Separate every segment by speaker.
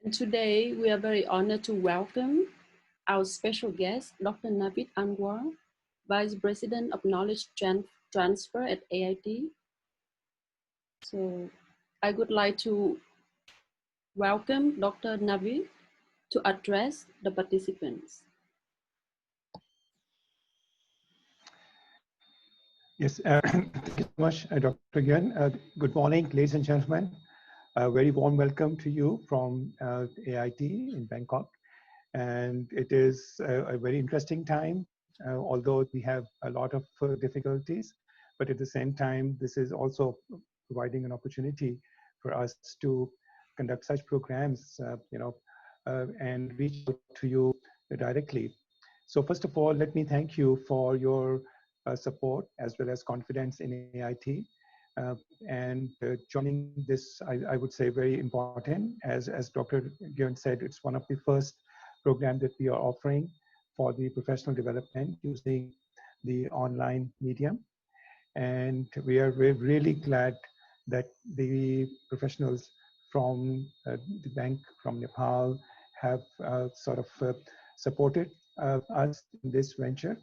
Speaker 1: And today, we are very honored to welcome our special guest, Dr. Navid Anwar, Vice President of Knowledge Transfer at AIT. So I would like to welcome Dr. Navid to address the participants.
Speaker 2: Yes, thank you so much, Dr. Nguyen. Good morning, ladies and gentlemen. A very warm welcome to you from AIT in Bangkok. And it is a very interesting time, although we have a lot of difficulties. But at the same time, this is also providing an opportunity for us to conduct such programs, and reach out to you directly. So first of all, let me thank you for your support as well as confidence in AIT. Joining this, I would say, very important. As Dr. Gyon said, it's one of the first program that we are offering for the professional development using the online medium. And we're really glad that the professionals from the bank from Nepal have supported us in this venture.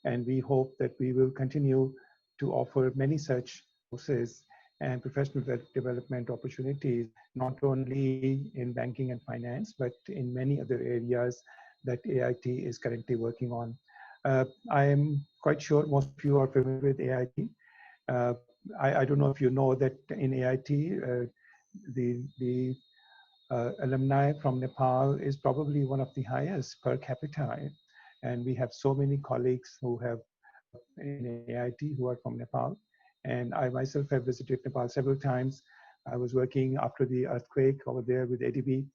Speaker 2: And we hope that we will continue to offer many such courses and professional development opportunities, not only in banking and finance, but in many other areas that AIT is currently working on. I am quite sure most of you are familiar with AIT. I don't know if you know that in AIT, the alumni from Nepal is probably one of the highest per capita. And we have so many colleagues who have in AIT who are from Nepal. And I myself have visited Nepal several times. I was working after the earthquake over there with ADB,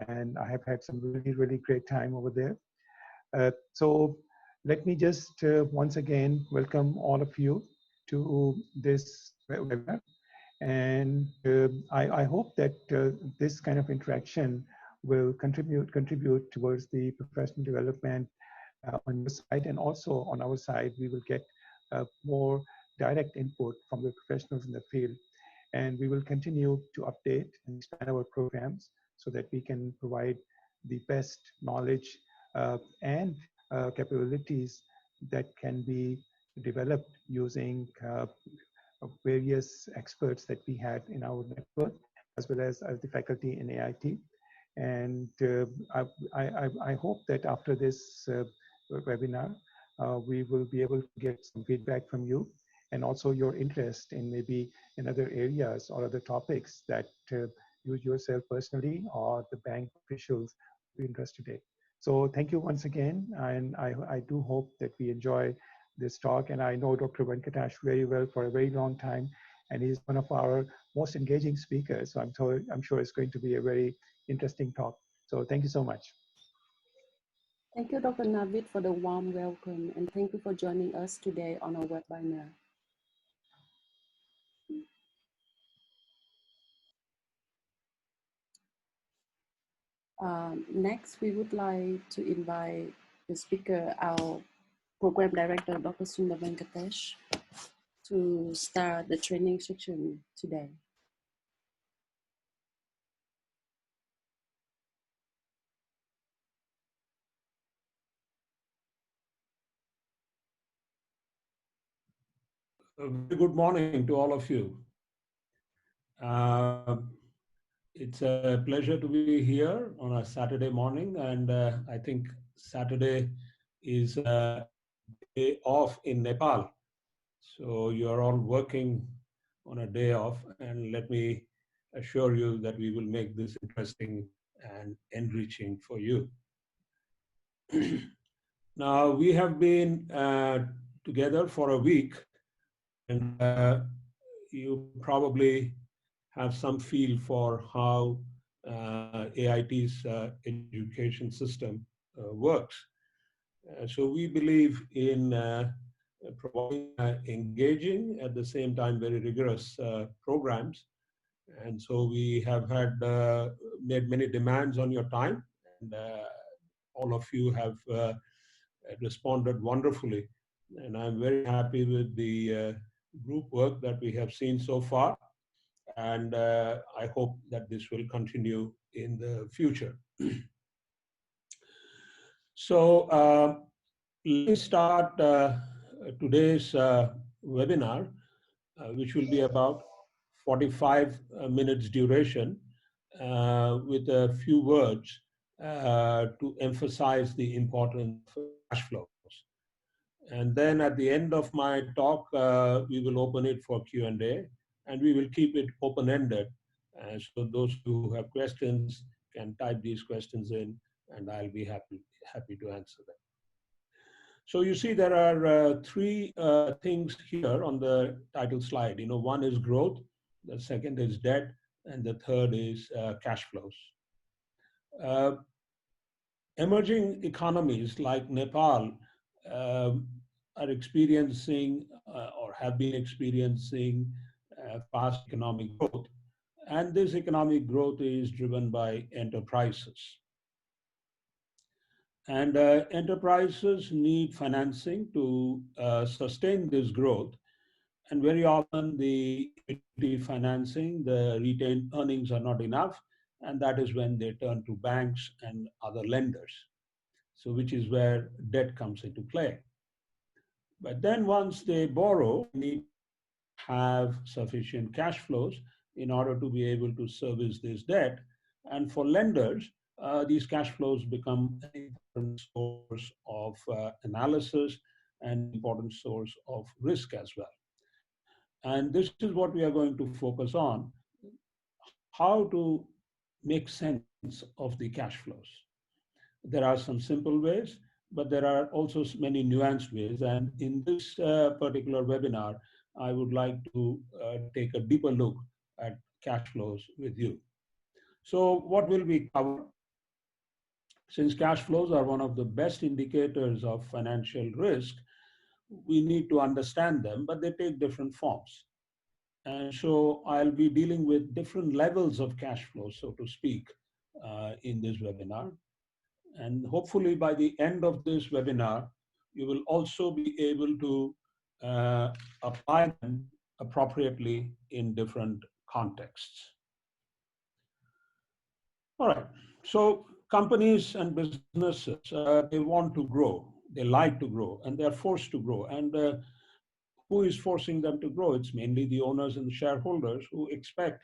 Speaker 2: and I have had some really, really great time over there. So let me just once again welcome all of you to this webinar. And I hope that this kind of interaction will contribute towards the professional development on your side, and also on our side, we will get more direct input from the professionals in the field. And we will continue to update and expand our programs so that we can provide the best knowledge and capabilities that can be developed using various experts that we have in our network, as well as the faculty in AIT. And I hope that after this webinar, we will be able to get some feedback from you, and also your interest in maybe in other areas or other topics that you yourself personally or the bank officials will be interested in. So thank you once again, and I do hope that we enjoy this talk. And I know Dr. Venkatesh very well for a very long time, and he's one of our most engaging speakers. So I'm sure it's going to be a very interesting talk. So thank you so much.
Speaker 1: Thank you, Dr. Navid, for the warm welcome, and thank you for joining us today on our webinar. Next, we would like to invite the speaker, our Program Director, Dr. Sundar Venkatesh, to start the training section today.
Speaker 3: Good morning to all of you. It's a pleasure to be here on a Saturday morning, and I think Saturday is a day off in Nepal. So you're all working on a day off, and let me assure you that we will make this interesting and enriching for you. Now, we have been together for a week, and you probably have some feel for how AIT's education system works. So we believe in providing engaging, at the same time very rigorous programs. And so we have had made many demands on your time, and all of you have responded wonderfully. And I'm very happy with the group work that we have seen so far. and I hope that this will continue in the future. So let me start today's webinar, which will be about 45 minutes duration, with a few words to emphasize the importance of cash flows. And then at the end of my talk, we will open it for Q&A, and we will keep it open-ended. So those who have questions can type these questions in, and I'll be happy to answer them. So you see there are three things here on the title slide. One is growth, the second is debt, and the third is cash flows. Emerging economies like Nepal are experiencing or have been experiencing fast economic growth. And this economic growth is driven by enterprises. And enterprises need financing to sustain this growth. And very often the equity financing, the retained earnings are not enough. And that is when they turn to banks and other lenders. So which is where debt comes into play. But then once they borrow, they need to have sufficient cash flows in order to be able to service this debt. And for lenders, these cash flows become an important source of analysis and important source of risk as well. And this is what we are going to focus on, how to make sense of the cash flows. There are some simple ways, but there are also many nuanced ways. And in this particular webinar, I would like to take a deeper look at cash flows with you. So what will we cover? Since cash flows are one of the best indicators of financial risk, we need to understand them, but they take different forms. And so I'll be dealing with different levels of cash flow, so to speak, in this webinar. And hopefully by the end of this webinar, you will also be able to apply them appropriately in different contexts. All right, so companies and businesses, they want to grow, they like to grow, and they're forced to grow. And who is forcing them to grow? It's mainly the owners and the shareholders who expect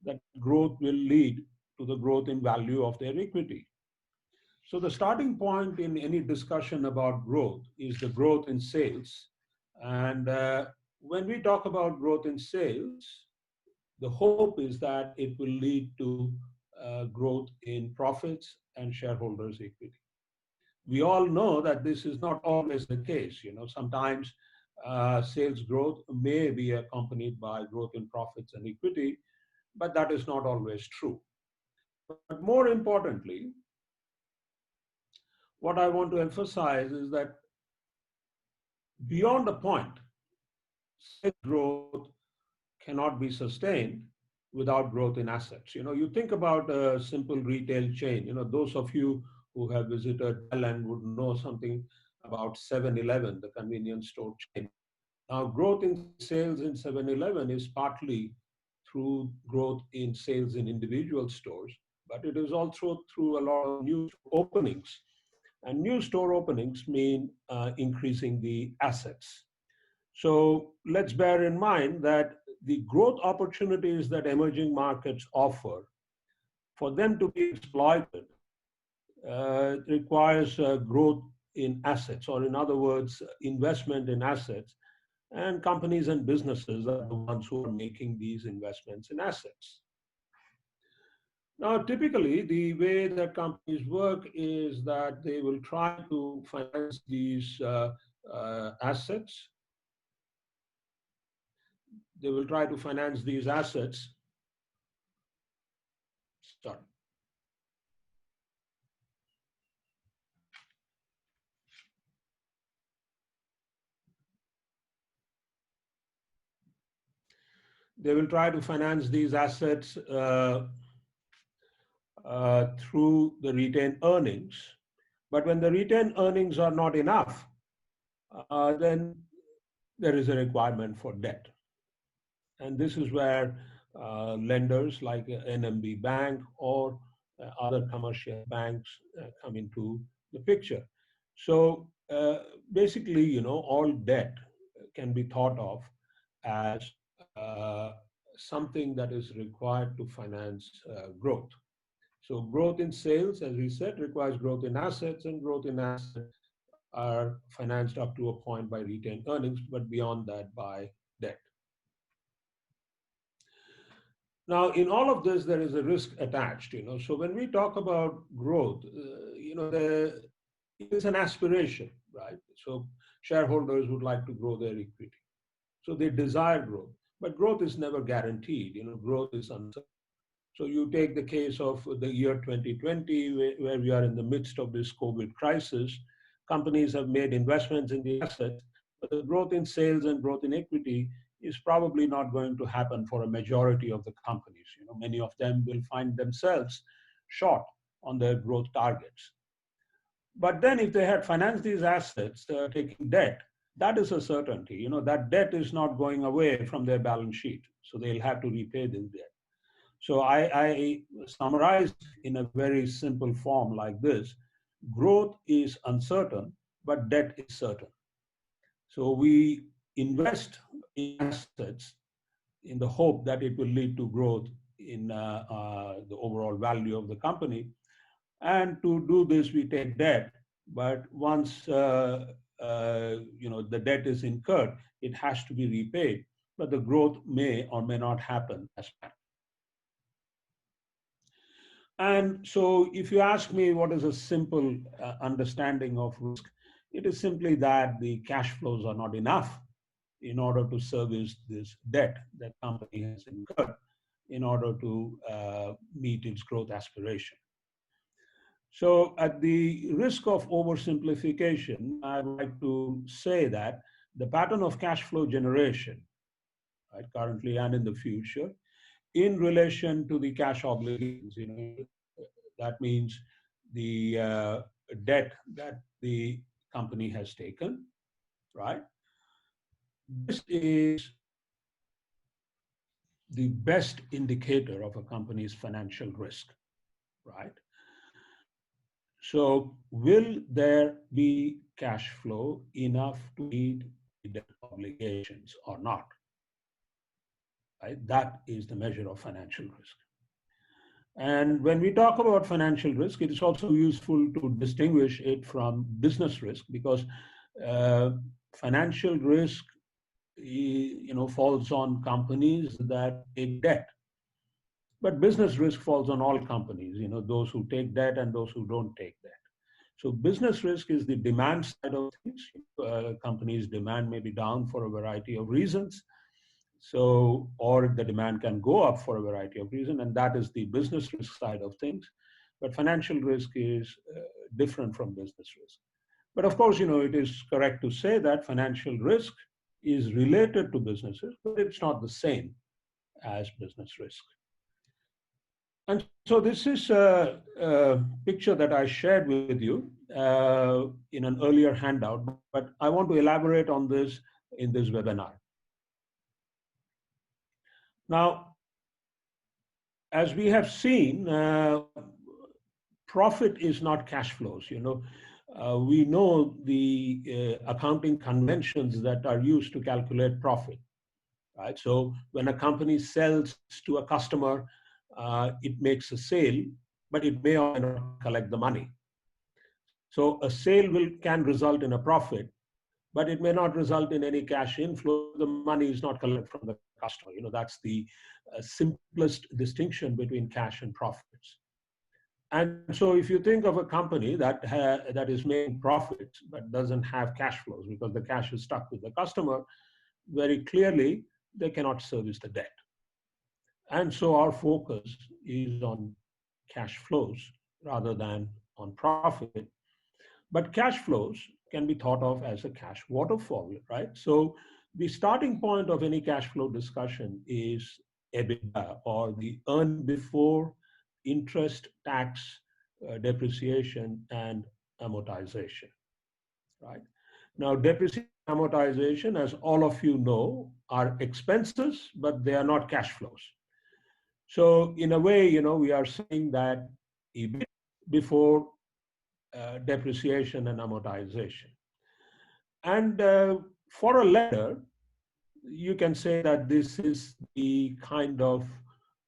Speaker 3: that growth will lead to the growth in value of their equity. So the starting point in any discussion about growth is the growth in sales. And when we talk about growth in sales, the hope is that it will lead to growth in profits and shareholders' equity. We all know that this is not always the case. Sometimes sales growth may be accompanied by growth in profits and equity, but that is not always true. But more importantly, what I want to emphasize is that beyond a point, sales growth cannot be sustained without growth in assets. You think about a simple retail chain. Those of you who have visited Thailand would know something about 7-Eleven, the convenience store chain. Now, growth in sales in 7-Eleven is partly through growth in sales in individual stores, but it is also through a lot of new openings. And new store openings mean increasing the assets. So let's bear in mind that the growth opportunities that emerging markets offer, for them to be exploited, requires growth in assets, or in other words, investment in assets. And companies and businesses are the ones who are making these investments in assets. Now, typically, the way that companies work is that they will try to finance these assets. They will try to finance these assets. Sorry. They will try to finance these assets through the retained earnings. But when the retained earnings are not enough, then there is a requirement for debt. And this is where lenders like NMB Bank or other commercial banks come into the picture. So basically, all debt can be thought of as something that is required to finance growth. So growth in sales, as we said, requires growth in assets, and growth in assets are financed up to a point by retained earnings, but beyond that by debt. Now, in all of this, there is a risk attached. So when we talk about growth, it is an aspiration, right? So shareholders would like to grow their equity. So they desire growth, but growth is never guaranteed. Growth is uncertain. So you take the case of the year 2020, where we are in the midst of this COVID crisis. Companies have made investments in the assets, but the growth in sales and growth in equity is probably not going to happen for a majority of the companies. Many of them will find themselves short on their growth targets. But then if they had financed these assets, taking debt, that is a certainty. That debt is not going away from their balance sheet. So they'll have to repay this debt. So I summarized in a very simple form like this: growth is uncertain, but debt is certain. So we invest in assets in the hope that it will lead to growth in the overall value of the company. And to do this, we take debt. But once the debt is incurred, it has to be repaid. But the growth may or may not happen as planned. And so if you ask me what is a simple understanding of risk, it is simply that the cash flows are not enough in order to service this debt that company has incurred in order to meet its growth aspiration. So at the risk of oversimplification, I'd like to say that the pattern of cash flow generation, right, currently and in the future, in relation to the cash obligations, that means the debt that the company has taken, right? This is the best indicator of a company's financial risk, right? So will there be cash flow enough to meet the debt obligations or not? Right? That is the measure of financial risk. And when we talk about financial risk, it is also useful to distinguish it from business risk, because financial risk falls on companies that take debt. But business risk falls on all companies, those who take debt and those who don't take debt. So business risk is the demand side of things. Companies' demand may be down for a variety of reasons. So, or the demand can go up for a variety of reasons, and that is the business risk side of things. But financial risk is different from business risk. But of course, it is correct to say that financial risk is related to business risk, but it's not the same as business risk. And so this is a picture that I shared with you in an earlier handout, but I want to elaborate on this in this webinar. Now, as we have seen, profit is not cash flows. We know the accounting conventions that are used to calculate profit, right? So when a company sells to a customer, it makes a sale, but it may or may not collect the money. So a sale can result in a profit, but it may not result in any cash inflow. The money is not collected from the customer. That's the simplest distinction between cash and profits. And so if you think of a company that is making profits but doesn't have cash flows because the cash is stuck with the customer, very clearly they cannot service the debt. And so our focus is on cash flows rather than on profit. But cash flows can be thought of as a cash waterfall, right? So the starting point of any cash flow discussion is EBITDA, or the earned before interest, tax, depreciation, and amortization, right? Now, depreciation and amortization, as all of you know, are expenses, but they are not cash flows. So in a way, we are saying that EBIT before depreciation and amortization. And for a lender, you can say that this is the kind of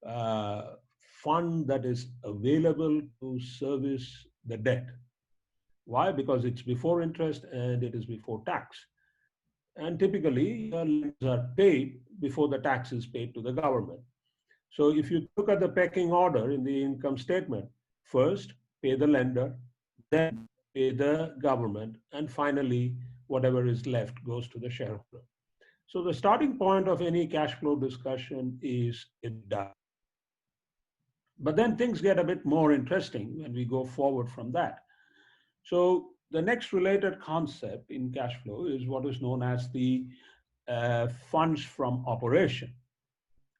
Speaker 3: uh, fund that is available to service the debt. Why? Because it's before interest and it is before tax. And typically, lenders are paid before the tax is paid to the government. So if you look at the pecking order in the income statement, first pay the lender, then pay the government, and finally, whatever is left goes to the shareholder. So the starting point of any cash flow discussion is EBITDA. But then things get a bit more interesting when we go forward from that. So the next related concept in cash flow is what is known as the funds from operation.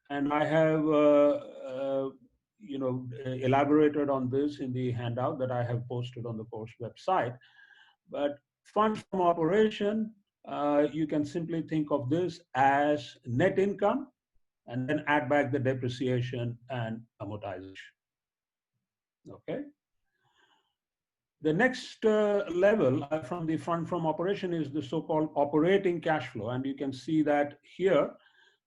Speaker 3: And I have elaborated on this in the handout that I have posted on the course website. But funds from operation, you can simply think of this as net income and then add back the depreciation and amortization. Okay. The next level from the fund from operation is the so-called operating cash flow. And you can see that here.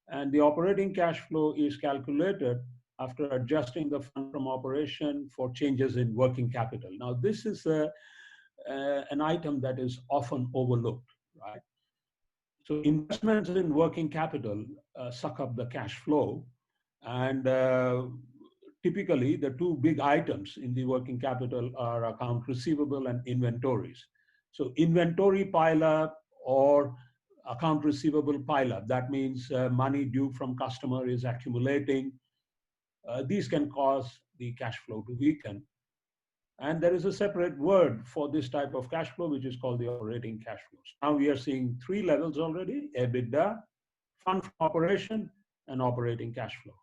Speaker 3: And the operating cash flow is calculated after adjusting the fund from operation for changes in working capital. Now, this is an item that is often overlooked, right? So investments in working capital suck up the cash flow. And typically, the two big items in the working capital are account receivable and inventories. So inventory pile up or account receivable pile up, that means money due from customer is accumulating. These can cause the cash flow to weaken. And there is a separate word for this type of cash flow, which is called the operating cash flows. Now we are seeing three levels already: EBITDA, fund from operation, and operating cash flow.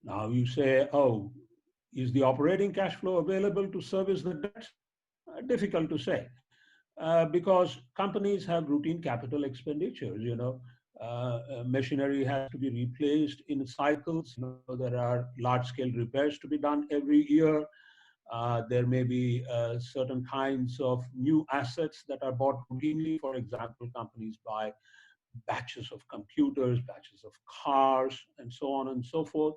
Speaker 3: Now you say, oh, is the operating cash flow available to service the debt? Difficult to say. Because companies have routine capital expenditures, machinery has to be replaced in cycles. There are large-scale repairs to be done every year. There may be certain kinds of new assets that are bought routinely. For example, companies buy batches of computers, batches of cars, and so on and so forth.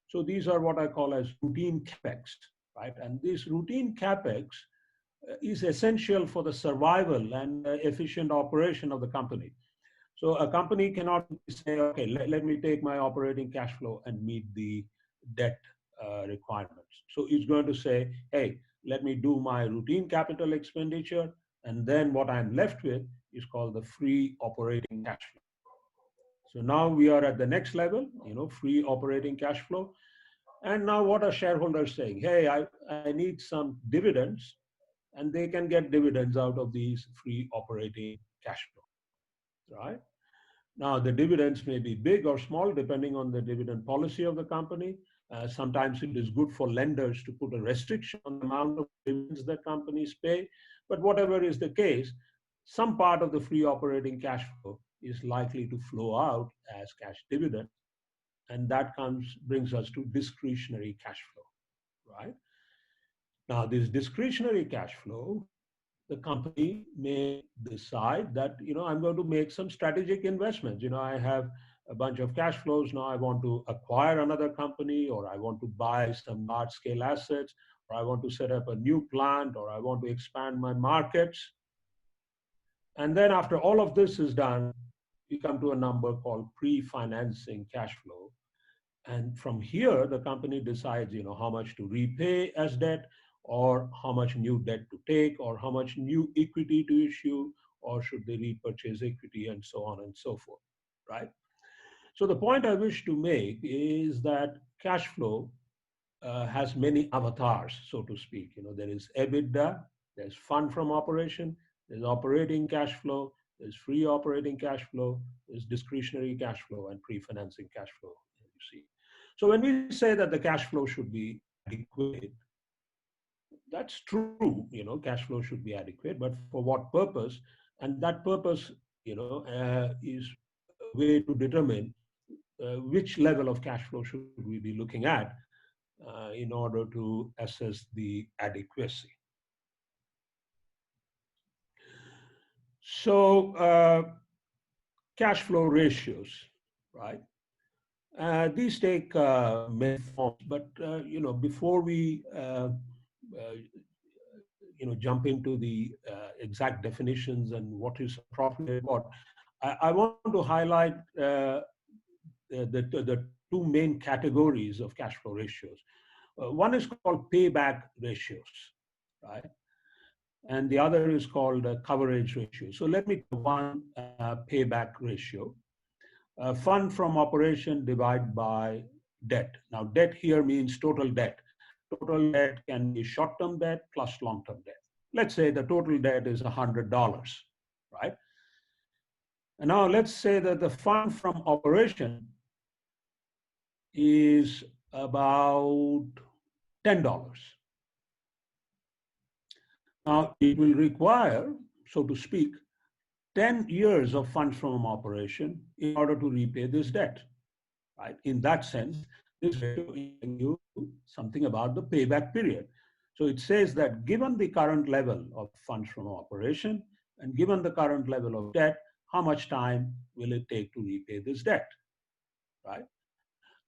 Speaker 3: So these are what I call as routine capex, right? And this routine capex is essential for the survival and efficient operation of the company. So a company cannot say, okay, let me take my operating cash flow and meet the debt requirements. So it's going to say, hey, let me do my routine capital expenditure, and then what I'm left with is called the free operating cash flow. So now we are at the next level, free operating cash flow. And now what are shareholders saying? Hey, I need some dividends, and they can get dividends out of these free operating cash flow, right? Now, the dividends may be big or small depending on the dividend policy of the company. Sometimes it is good for lenders to put a restriction on the amount of dividends that companies pay. But whatever is the case, some part of the free operating cash flow is likely to flow out as cash dividend. And that brings us to discretionary cash flow, right? Now, this discretionary cash flow, the company may decide that, I'm going to make some strategic investments. I have a bunch of cash flows. Now I want to acquire another company, or I want to buy some large scale assets, or I want to set up a new plant, or I want to expand my markets. And then after all of this is done, we come to a number called pre-financing cash flow. And from here, the company decides, how much to repay as debt, or how much new debt to take, or how much new equity to issue, or should they repurchase equity, and so on and so forth, right? So the point I wish to make is that cash flow has many avatars, so to speak. There is EBITDA, there's fund from operation, there's operating cash flow, there's free operating cash flow, there's discretionary cash flow, and pre-financing cash flow, you see. So when we say that the cash flow should be adequate, that's true, cash flow should be adequate, but for what purpose? And that purpose, is a way to determine which level of cash flow should we be looking at in order to assess the adequacy. So cash flow ratios, right? These take many forms, but before we jump into the exact definitions and what is appropriate, I want to highlight the two main categories of cash flow ratios. One is called payback ratios, right? And the other is called coverage ratio. So let me take one payback ratio. Fund from operation divided by debt. Now, debt here means total debt. Total debt can be short-term debt plus long-term debt. Let's say the total debt is $100, right? And now let's say that the fund from operation is about $10. Now, it will require, so to speak, 10 years of funds from operation in order to repay this debt, right? In that sense, this ratio is telling you something about the payback period. So it says that given the current level of funds from operation and given the current level of debt, how much time will it take to repay this debt, right?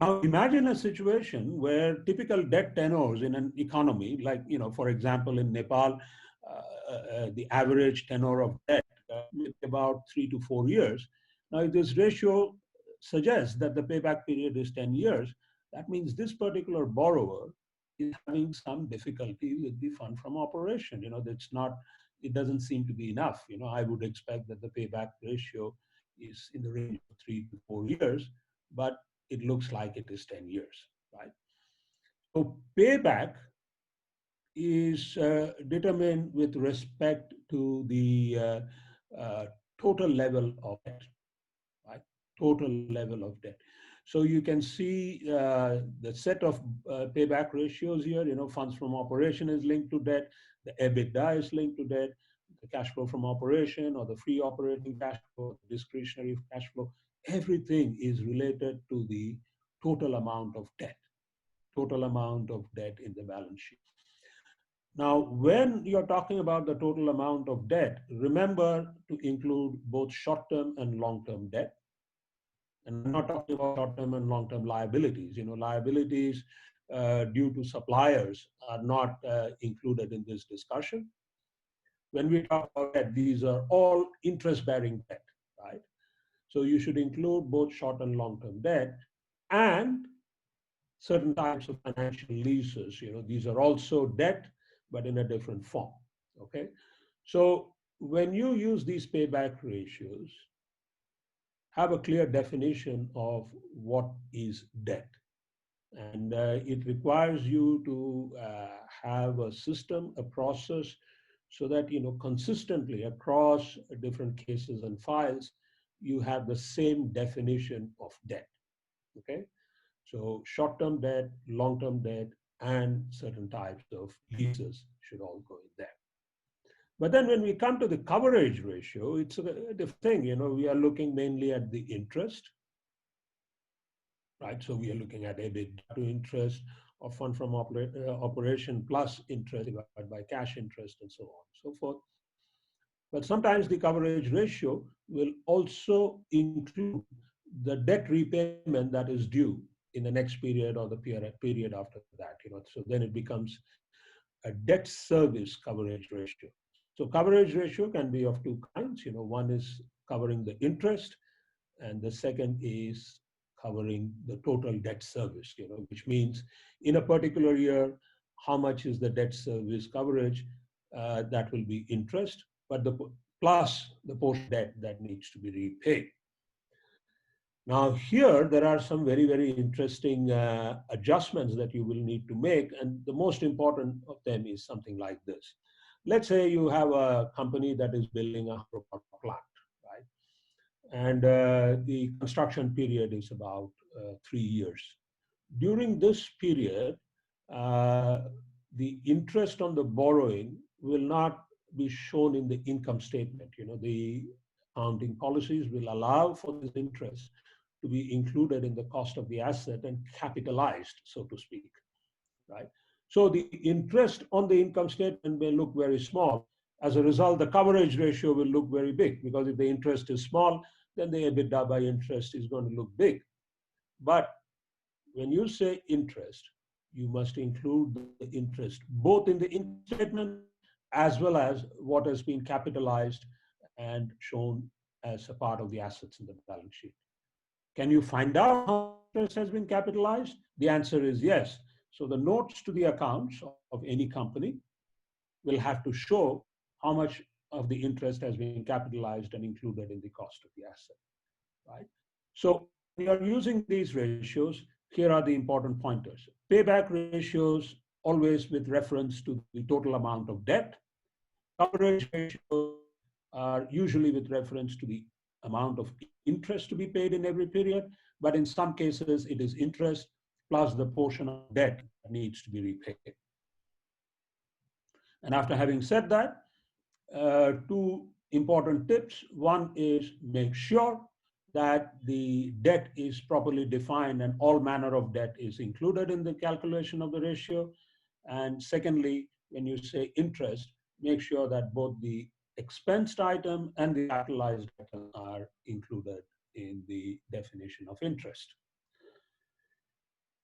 Speaker 3: Now imagine a situation where typical debt tenors in an economy, like, for example, in Nepal, the average tenor of debt is about 3 to 4 years. Now, if this ratio suggests that the payback period is 10 years, that means this particular borrower is having some difficulty with the fund from operation. It doesn't seem to be enough. I would expect that the payback ratio is in the range of 3 to 4 years, but it looks like it is 10 years, right? So payback is determined with respect to the total level of debt, right? Total level of debt. So you can see the set of payback ratios here. Funds from operation is linked to debt. The EBITDA is linked to debt. The cash flow from operation or the free operating cash flow, discretionary cash flow, everything is related to the total amount of debt in the balance sheet. Now, when you're talking about the total amount of debt, remember to include both short-term and long-term debt. And I'm not talking about short-term and long-term liabilities. Liabilities due to suppliers are not included in this discussion. When we talk about debt, these are all interest-bearing debt, right? So you should include both short and long-term debt and certain types of financial leases. These are also debt, but in a different form, okay? So when you use these payback ratios, have a clear definition of what is debt. And it requires you to have a system, a process, so that, consistently across different cases and files, you have the same definition of debt, okay? So short-term debt, long-term debt, and certain types of leases should all go in there. But then when we come to the coverage ratio, it's a different thing. We are looking mainly at the interest, right? So we are looking at EBITDA to interest or fund from operation plus interest divided by cash interest and so on and so forth. But sometimes the coverage ratio will also include the debt repayment that is due in the next period or the period after that. So then it becomes a debt service coverage ratio. So coverage ratio can be of two kinds. One is covering the interest, and the second is covering the total debt service, which means in a particular year, how much is the debt service coverage? That will be interest, but plus the portion debt that needs to be repaid. Now here, there are some very, very interesting adjustments that you will need to make, and the most important of them is something like this. Let's say you have a company that is building a plant, right? And the construction period is about 3 years. During this period, the interest on the borrowing will not be shown in the income statement. The accounting policies will allow for this interest to be included in the cost of the asset and capitalized, so to speak, right? So the interest on the income statement may look very small. As a result, the coverage ratio will look very big, because if the interest is small, then the EBITDA by interest is going to look big. But when you say interest, you must include the interest both in the income statement as well as what has been capitalized and shown as a part of the assets in the balance sheet. Can you find out how much interest has been capitalized? The answer is yes. So the notes to the accounts of any company will have to show how much of the interest has been capitalized and included in the cost of the asset, right? So we are using these ratios. Here are the important pointers. Payback ratios always with reference to the total amount of debt. Coverage ratios are usually with reference to the amount of interest to be paid in every period, but in some cases it is interest plus the portion of debt that needs to be repaid. And after having said that, two important tips. One is make sure that the debt is properly defined and all manner of debt is included in the calculation of the ratio. And secondly, when you say interest, make sure that both the expensed item and the capitalized item are included in the definition of interest.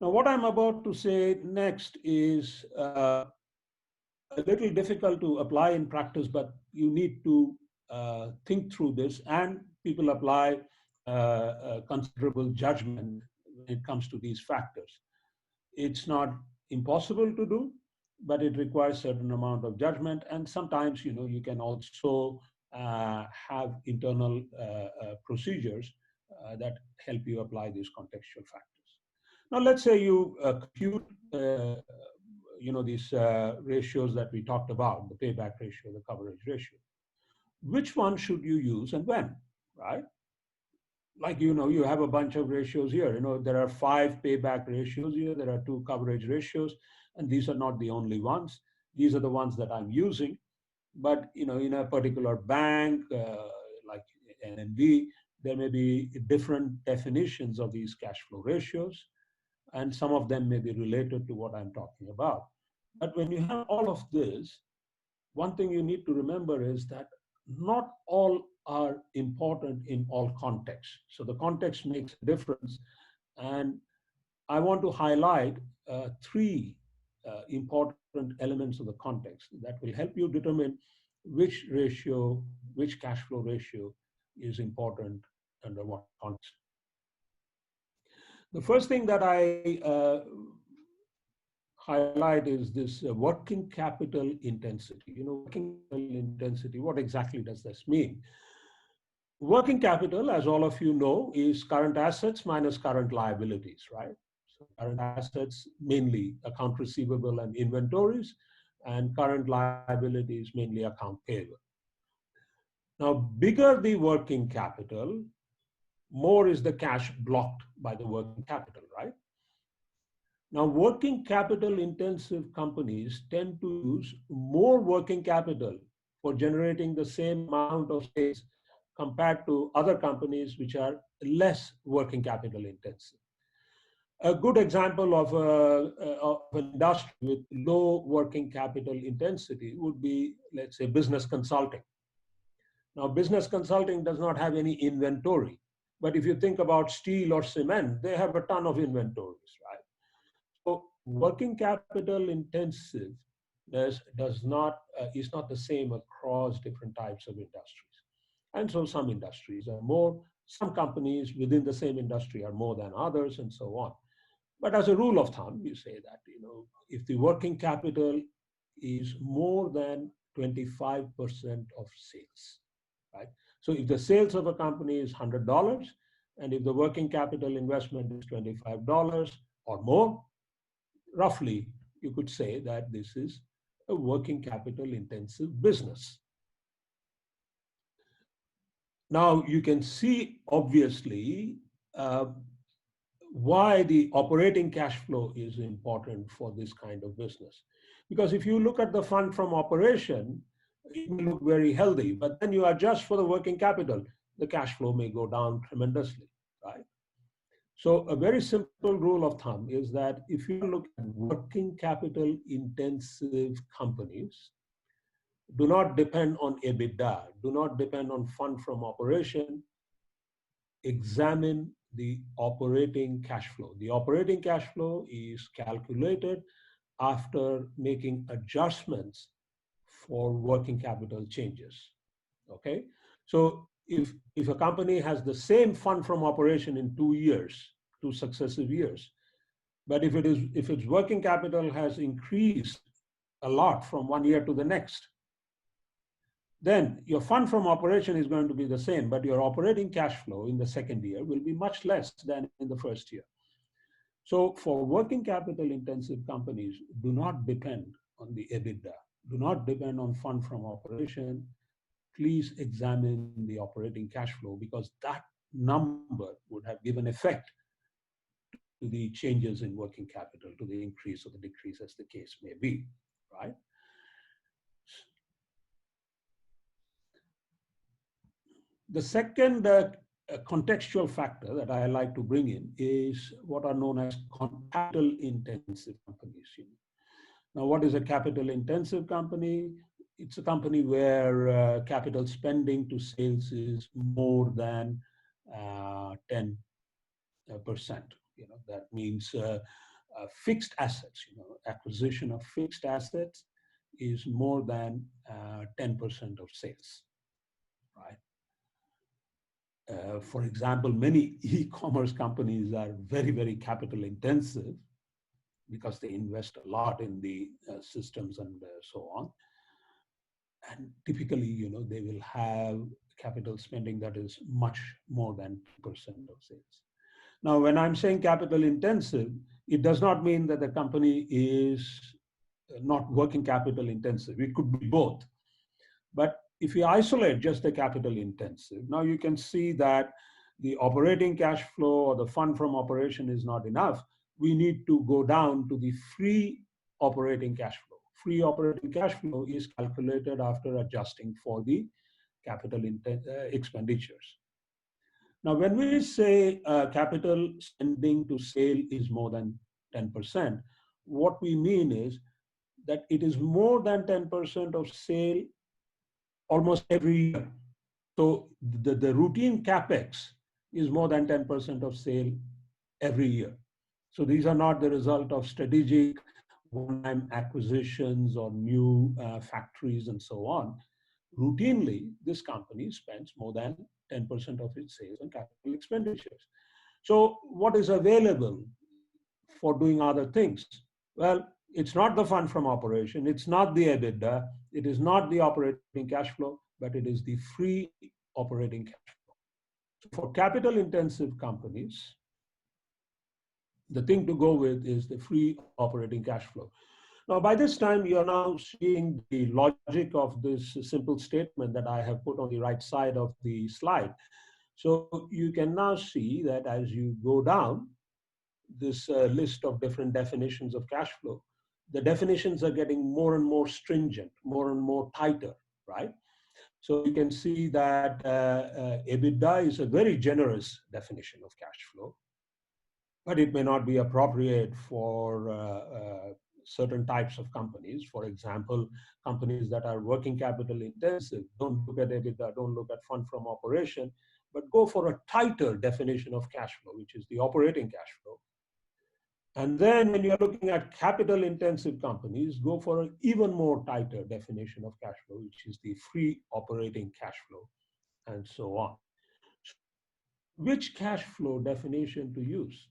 Speaker 3: Now, what I'm about to say next is a little difficult to apply in practice, but you need to think through this, and people apply considerable judgment when it comes to these factors. It's not impossible to do, but it requires a certain amount of judgment, and sometimes you can also have internal procedures that help you apply these contextual factors. Now, let's say you compute these ratios that we talked about, the payback ratio, the coverage ratio. Which one should you use and when, right? Like, you have a bunch of ratios here. There are 5 payback ratios here. There are 2 coverage ratios, and these are not the only ones. These are the ones that I'm using. But, in a particular bank, like NMB, there may be different definitions of these cash flow ratios, and some of them may be related to what I'm talking about. But when you have all of this, one thing you need to remember is that not all are important in all contexts. So the context makes a difference. And I want to highlight 3 important elements of the context that will help you determine which ratio, which cash flow ratio is important under what context. The first thing that I highlight is this working capital intensity. Working capital intensity, what exactly does this mean? Working capital, as all of you know, is current assets minus current liabilities, right? So current assets, mainly account receivable and inventories, and current liabilities, mainly account payable. Now, bigger the working capital, more is the cash blocked by the working capital, right? Now, working capital intensive companies tend to use more working capital for generating the same amount of sales compared to other companies which are less working capital intensive. A good example of an industry with low working capital intensity would be, let's say, business consulting. Now, business consulting does not have any inventory, but if you think about steel or cement, they have a ton of inventories, right? So working capital intensive is not the same across different types of industries. And so some industries are more, some companies within the same industry are more than others, and so on. But as a rule of thumb, you say that, if the working capital is more than 25% of sales, right? So if the sales of a company is $100, and if the working capital investment is $25 or more, roughly, you could say that this is a working capital intensive business. Now, you can see, obviously, why the operating cash flow is important for this kind of business. Because if you look at the fund from operation, it may look very healthy, but then you adjust for the working capital, the cash flow may go down tremendously, right? So a very simple rule of thumb is that if you look at working capital intensive companies, do not depend on EBITDA, do not depend on fund from operation, examine the operating cash flow. The operating cash flow is calculated after making adjustments for working capital changes. Okay, so if a company has the same fund from operation in 2 years, 2 successive years, but if its working capital has increased a lot from 1 year to the next, then your fund from operation is going to be the same, but your operating cash flow in the second year will be much less than in the first year. So for working capital intensive companies, do not depend on the EBITDA, do not depend on fund from operation. Please examine the operating cash flow, because that number would have given effect to the changes in working capital, to the increase or the decrease as the case may be, right? The second contextual factor that I like to bring in is what are known as capital intensive companies. Now, what is a capital intensive company? It's a company where capital spending to sales is more than 10%. That means fixed assets. Acquisition of fixed assets is more than 10% of sales, right? For example, many e-commerce companies are very, very capital intensive because they invest a lot in the systems and so on. And typically, they will have capital spending that is much more than 2% of sales. Now, when I'm saying capital intensive, it does not mean that the company is not working capital intensive. It could be both. But if you isolate just the capital intensive, now you can see that the operating cash flow or the fund from operation is not enough. We need to go down to the free operating cash flow. Free operating cash flow is calculated after adjusting for the capital expenditures. Now, when we say capital spending to sale is more than 10%, what we mean is that it is more than 10% of sale almost every year. So the routine capex is more than 10% of sale every year. So these are not the result of strategic one-time acquisitions or new factories and so on. Routinely, this company spends more than 10% of its sales on capital expenditures. So what is available for doing other things? Well, it's not the fund from operation, it's not the EBITDA, it is not the operating cash flow, but it is the free operating cash flow. So for capital intensive companies, the thing to go with is the free operating cash flow. Now, by this time, you're now seeing the logic of this simple statement that I have put on the right side of the slide. So you can now see that as you go down this list of different definitions of cash flow, the definitions are getting more and more stringent, more and more tighter, right? So you can see that EBITDA is a very generous definition of cash flow, but it may not be appropriate for certain types of companies. For example, companies that are working capital intensive, don't look at EBITDA, don't look at fund from operation, but go for a tighter definition of cash flow, which is the operating cash flow. And then when you're looking at capital intensive companies, go for an even more tighter definition of cash flow, which is the free operating cash flow, and so on. Which cash flow definition to use?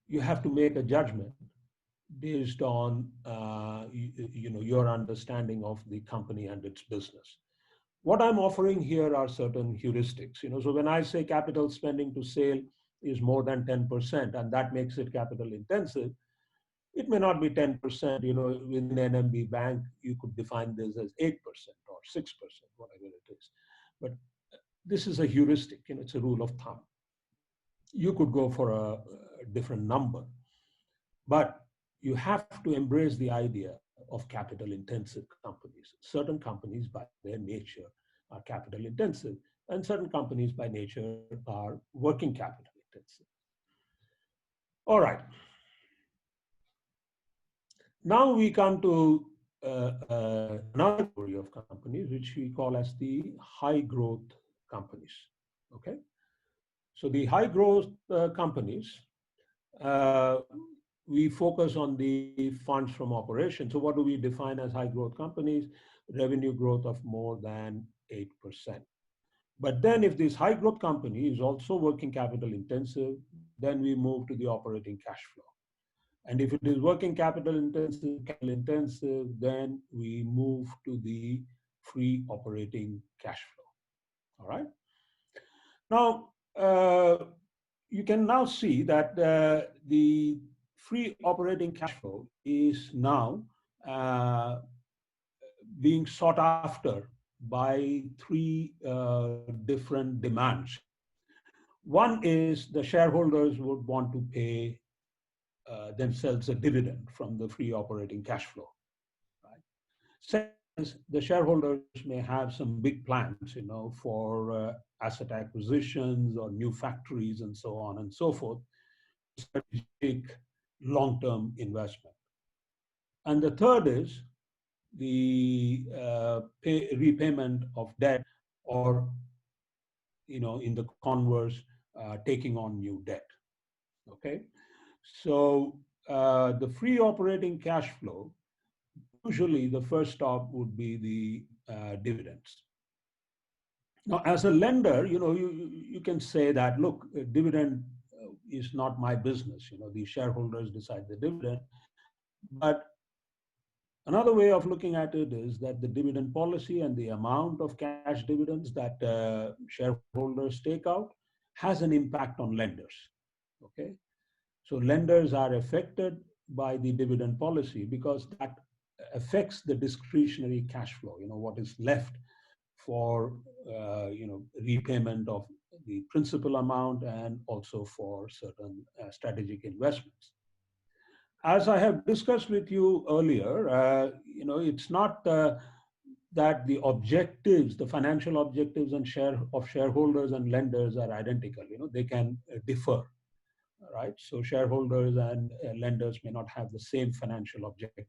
Speaker 3: You have to make a judgment based on your understanding of the company and its business. What I'm offering here are certain heuristics. So when I say capital spending to sale is more than 10%, and that makes it capital intensive, it may not be 10%. Within NMB Bank, you could define this as 8% or 6%, whatever it is. But this is a heuristic, it's a rule of thumb. You could go for a different number, but you have to embrace the idea of capital intensive companies. Certain companies by their nature are capital intensive, and certain companies by nature are working capital intensive. All right. Now we come to another category of companies, which we call as the high growth companies. Okay. So the high growth companies, uh, we focus on the funds from operations. So what do we define as high growth companies? Revenue growth of more than 8%. But then if this high growth company is also working capital intensive, then we move to the operating cash flow. And if it is working capital intensive, then we move to the free operating cash flow. All right. Now, you can now see that the free operating cash flow is now uh, being sought after by three different demands. One is the shareholders would want to pay themselves a dividend from the free operating cash flow. Right? Second is the shareholders may have some big plans, for asset acquisitions or new factories and so on and so forth, strategic long-term investment. And the third is the repayment of debt, or in the converse, taking on new debt. Okay, so the free operating cash flow, usually the first stop would be the dividends. Now, as a lender, you can say that, look, dividend is not my business. The shareholders decide the dividend. But another way of looking at it is that the dividend policy and the amount of cash dividends that shareholders take out has an impact on lenders. Okay, so lenders are affected by the dividend policy because that affects the discretionary cash flow. What is left for repayment of the principal amount and also for certain strategic investments. As I have discussed with you earlier, it's not that the objectives, the financial objectives and of shareholders and lenders are identical. They can differ, right? So shareholders and lenders may not have the same financial objective.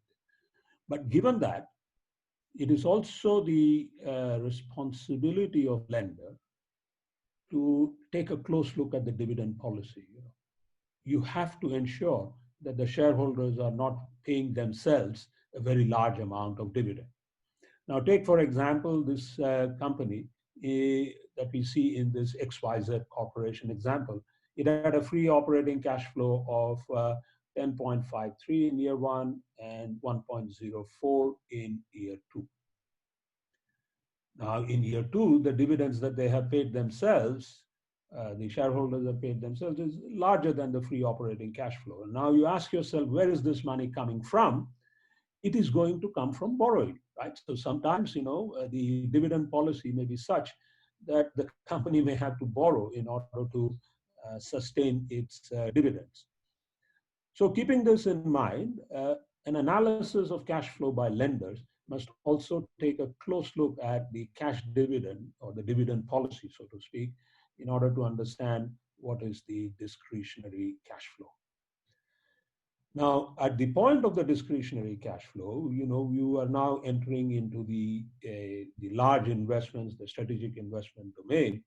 Speaker 3: But given that, it is also the responsibility of lender to take a close look at the dividend policy. You have to ensure that the shareholders are not paying themselves a very large amount of dividend. Now, take, for example, this company that we see in this XYZ Corporation example. It had a free operating cash flow of 10.53 in year one and 1.04 in year two. Now, in year two, the dividends that they have paid themselves, the shareholders have paid themselves, is larger than the free operating cash flow. And now you ask yourself, where is this money coming from? It is going to come from borrowing, right? So sometimes, the dividend policy may be such that the company may have to borrow in order to sustain its dividends. So keeping this in mind, an analysis of cash flow by lenders must also take a close look at the cash dividend or the dividend policy, so to speak, in order to understand what is the discretionary cash flow. Now, at the point of the discretionary cash flow, you are now entering into the large investments, the strategic investment domain,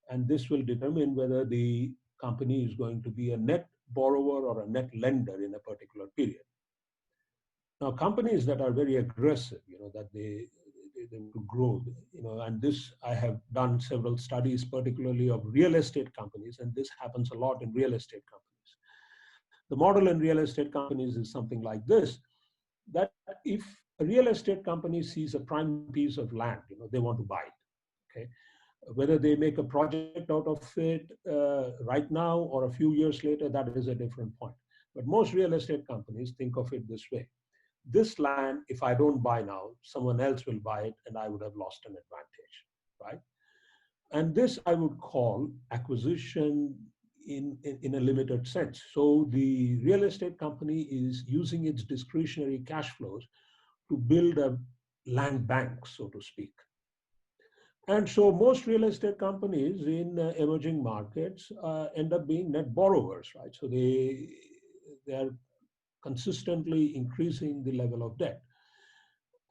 Speaker 3: and this will determine whether the company is going to be a net borrower or a net lender in a particular period. Now, companies that are very aggressive, that they want to grow, and this, I have done several studies, particularly of real estate companies, and this happens a lot in real estate companies. The model in real estate companies is something like this, that if a real estate company sees a prime piece of land, they want to buy it, okay? Whether they make a project out of it right now or a few years later, that is a different point. But most real estate companies think of it this way. This land, if I don't buy now, someone else will buy it and I would have lost an advantage, right? And this I would call acquisition in a limited sense. So the real estate company is using its discretionary cash flows to build a land bank, so to speak. And so most real estate companies in emerging markets end up being net borrowers, right? So they they're consistently increasing the level of debt.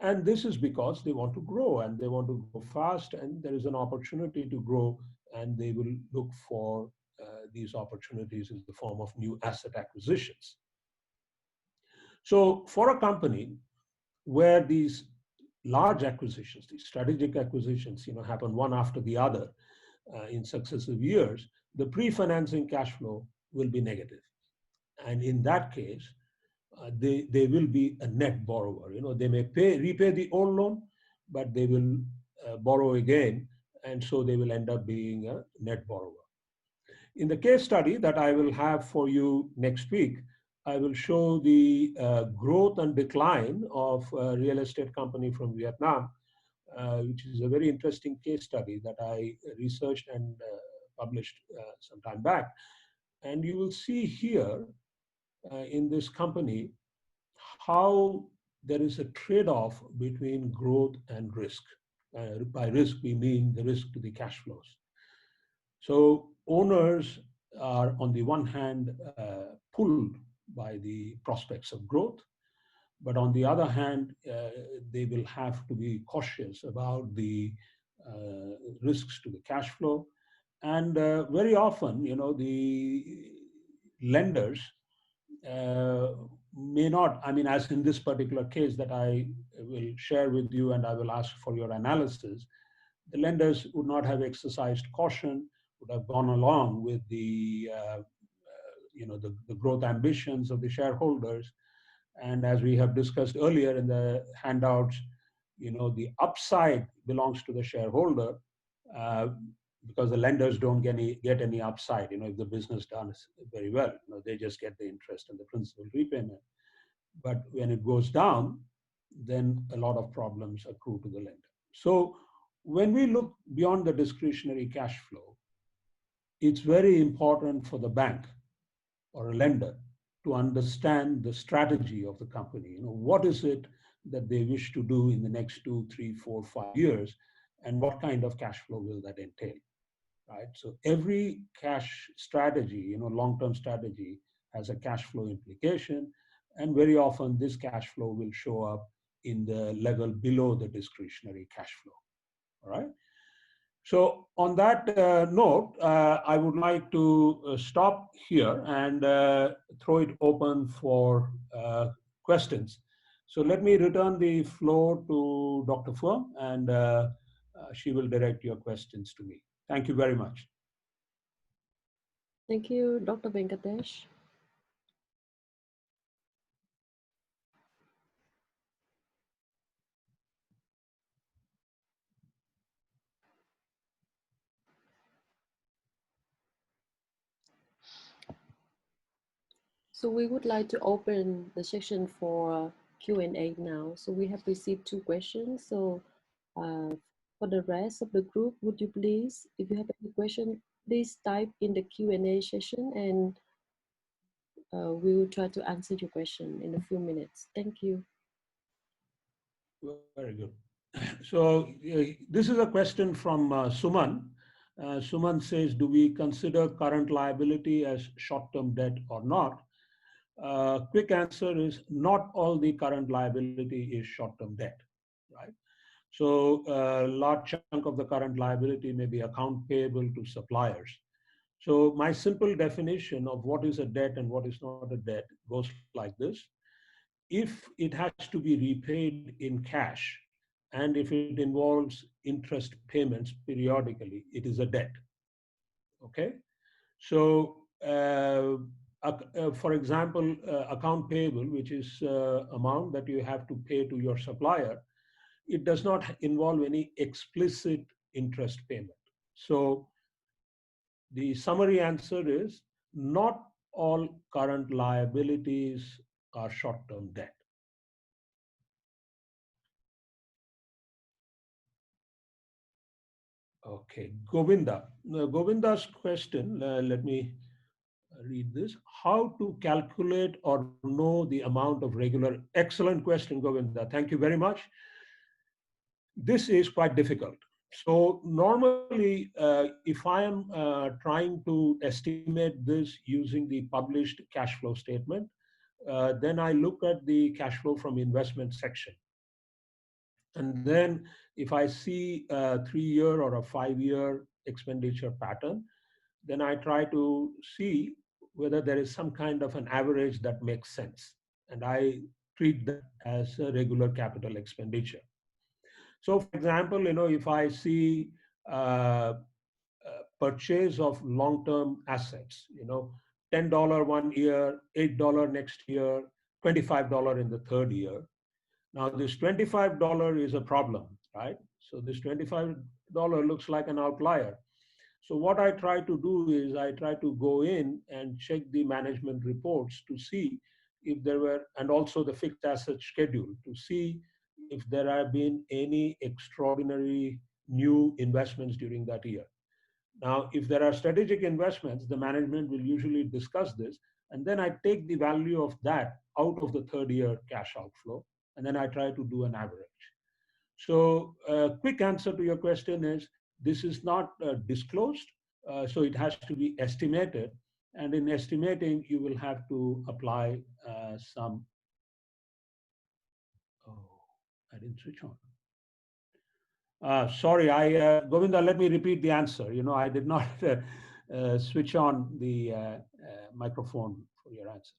Speaker 3: And this is because they want to grow and they want to grow fast, and there is an opportunity to grow, and they will look for these opportunities in the form of new asset acquisitions. So for a company where these large acquisitions, these strategic acquisitions, happen one after the other in successive years, the pre-financing cash flow will be negative. And in that case, they will be a net borrower. They may repay the old loan, but they will borrow again, and so they will end up being a net borrower. In the case study that I will have for you next week, I will show the growth and decline of a real estate company from Vietnam, which is a very interesting case study that I researched and published some time back. And you will see here in this company how there is a trade-off between growth and risk. By risk, we mean the risk to the cash flows. So owners are, on the one hand, pulled by the prospects of growth, but on the other hand, they will have to be cautious about the risks to the cash flow. And very often, the lenders may not, as in this particular case that I will share with you and I will ask for your analysis, the lenders would not have exercised caution, would have gone along with the growth ambitions of the shareholders. And as we have discussed earlier in the handouts, the upside belongs to the shareholder because the lenders don't get any upside. If the business does very well, they just get the interest and the principal repayment. But when it goes down, then a lot of problems accrue to the lender. So when we look beyond the discretionary cash flow, it's very important for the bank or a lender to understand the strategy of the company. What is it that they wish to do in the next 2, 3, 4, 5 years, and what kind of cash flow will that entail, right? So every cash strategy, long-term strategy, has a cash flow implication, and very often this cash flow will show up in the level below the discretionary cash flow, all right? So on that note, I would like to stop here and throw it open for questions. So let me return the floor to Dr. Phuong, and she will direct your questions to me. Thank you very much.
Speaker 1: Thank you, Dr. Venkatesh. So we would like to open the section for Q&A now. So we have received 2 questions. So for the rest of the group, would you please, if you have any question, please type in the Q&A session, and we will try to answer your question in a few minutes. Thank you.
Speaker 3: Very good. So this is a question from Suman. Suman says, do we consider current liability as short-term debt or not? Quick answer is not all the current liability is short-term debt, right? So a large chunk of the current liability may be account payable to suppliers. So my simple definition of what is a debt and what is not a debt goes like this. If it has to be repaid in cash, and if it involves interest payments periodically, it is a debt, okay? So for example, account payable, which is amount that you have to pay to your supplier, it does not involve any explicit interest payment. So the summary answer is not all current liabilities are short-term debt. Okay, Govinda. Govinda's question, let me read this. How to calculate or know the amount of regular? Excellent question, Govinda. Thank you very much. This is quite difficult. So normally, if I am trying to estimate this using the published cash flow statement, then I look at the cash flow from investment section. And then if I see a 3-year or a 5-year expenditure pattern, then I try to see whether there is some kind of an average that makes sense. And I treat that as a regular capital expenditure. So for example, if I see purchase of long-term assets, $10 one year, $8 next year, $25 in the third year. Now this $25 is a problem, right? So this $25 looks like an outlier. So what I try to do is I try to go in and check the management reports to see if there were, and also the fixed asset schedule to see if there have been any extraordinary new investments during that year. Now, if there are strategic investments, the management will usually discuss this, and then I take the value of that out of the third year cash outflow, and then I try to do an average. So a quick answer to your question is, this is not disclosed, so it has to be estimated. And in estimating, you will have to apply some, oh, I didn't switch on. Sorry, Govinda, let me repeat the answer. I did not switch on the microphone for your answer.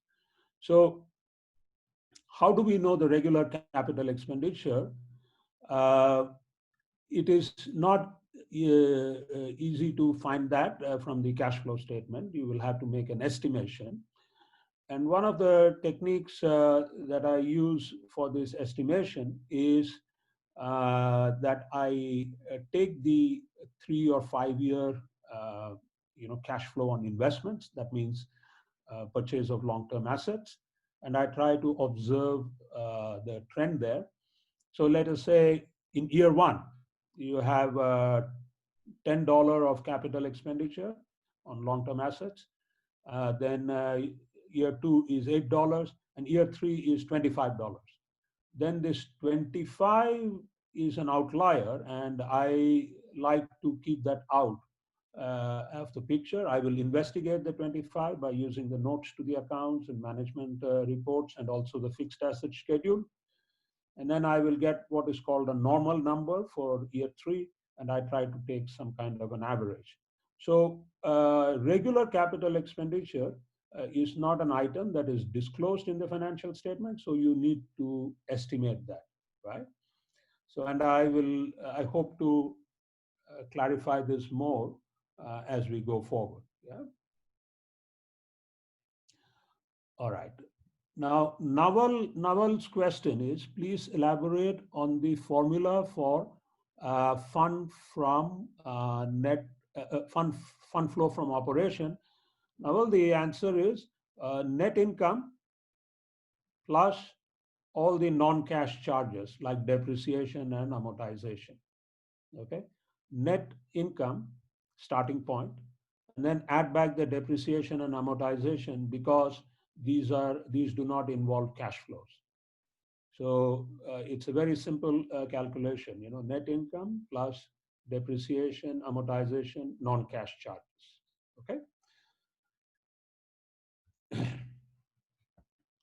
Speaker 3: So how do we know the regular capital expenditure? It is not easy to find that from the cash flow statement. You will have to make an estimation. And one of the techniques that I use for this estimation is that I take the 3 or 5 year cash flow on investments. That means purchase of long-term assets, and I try to observe the trend there. So let us say in year 1 you have $10 of capital expenditure on long-term assets. Then year 2 is $8, and year 3 is $25. Then this 25 is an outlier, and I like to keep that out of the picture. I will investigate the 25 by using the notes to the accounts and management reports, and also the fixed asset schedule. And then I will get what is called a normal number for year 3, and I try to take some kind of an average. So regular capital expenditure is not an item that is disclosed in the financial statement, so you need to estimate that, right? So, and I hope to clarify this more as we go forward. Yeah. All right. Now, Naval's question is, please elaborate on the formula for fund from fund flow from operation. Naval, the answer is net income plus all the non-cash charges like depreciation and amortization. Okay, net income starting point, and then add back the depreciation and amortization, because these do not involve cash flows. So it's a very simple calculation. Net income plus depreciation, amortization, non-cash charges. Okay.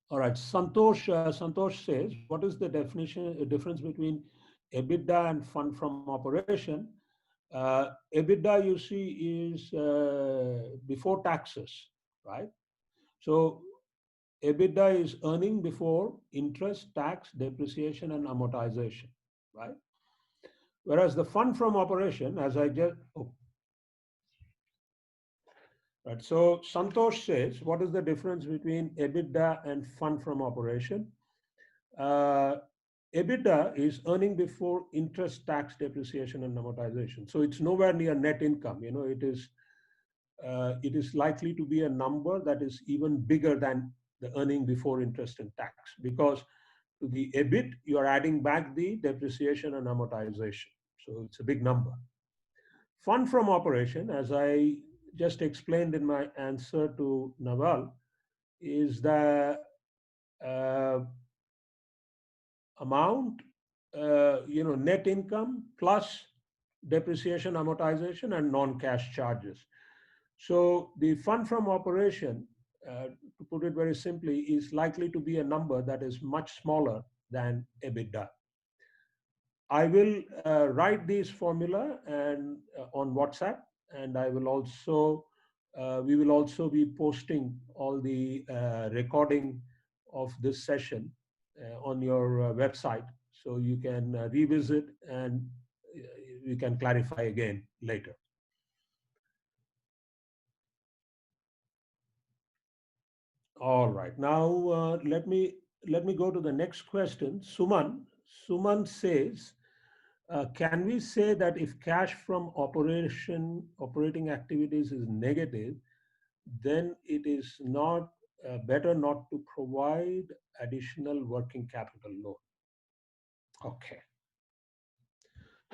Speaker 3: All right, Santosh says, what is the difference between EBITDA and fund from operation? EBITDA, you see, is before taxes, right? So EBITDA is earning before interest, tax, depreciation, and amortization, right? Whereas the fund from operation, as I just, right. So Santosh says, what is the difference between EBITDA and fund from operation? EBITDA is earning before interest, tax, depreciation, and amortization. So it's nowhere near net income. It is likely to be a number that is even bigger than the earning before interest and tax, because to the EBIT, you are adding back the depreciation and amortization. So it's a big number. Fund from operation, as I just explained in my answer to Naval, is the amount, net income plus depreciation, amortization, and non-cash charges. So the fund from operation to put it very simply, is likely to be a number that is much smaller than EBITDA. I will write this formula and on WhatsApp, and I will also we will also be posting all the recording of this session on your website, so you can revisit and you can clarify again later. All right. Now let me go to the next question. Suman says, can we say that if cash from operating activities is negative, then it is not better not to provide additional working capital loan? Okay.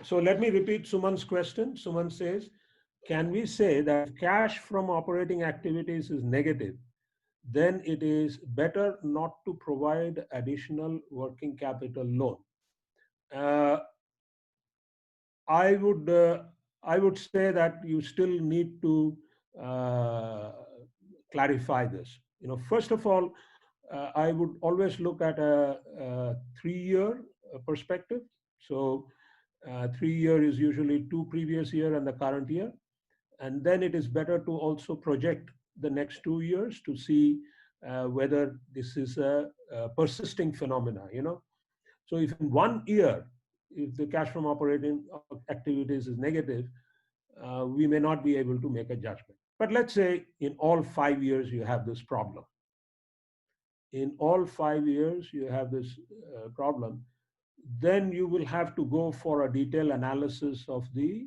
Speaker 3: So let me repeat Suman's question. Suman says, can we say that if cash from operating activities is negative, then it is better not to provide additional working capital loan? Uh, I would say that you still need to uh, clarify this. First of all, I would always look at a 3-year perspective. So 3 year is usually 2 previous year and the current year, and then it is better to also project the next 2 years to see whether this is a persisting phenomena. So if in 1 year, if the cash from operating activities is negative, we may not be able to make a judgment. But let's say in all 5 years you have this problem. In all 5 years you have this problem, then you will have to go for a detailed analysis of the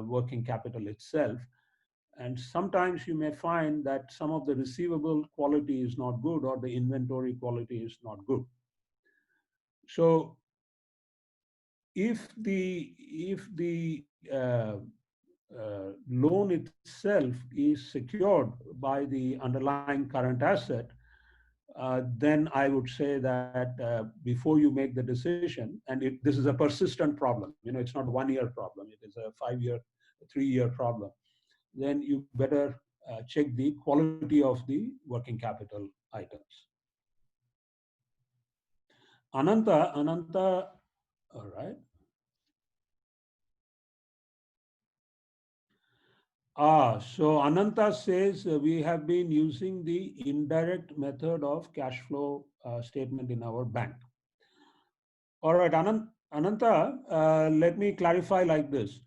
Speaker 3: working capital itself. And sometimes you may find that some of the receivable quality is not good or the inventory quality is not good. So if the loan itself is secured by the underlying current asset, then I would say that before you make the decision, and this is a persistent problem, it's not a 1 year problem, it is a 5-year, 3-year problem, then you better check the quality of the working capital items. Ananta, all right. So Ananta says we have been using the indirect method of cash flow statement in our bank. All right, Ananta, let me clarify like this.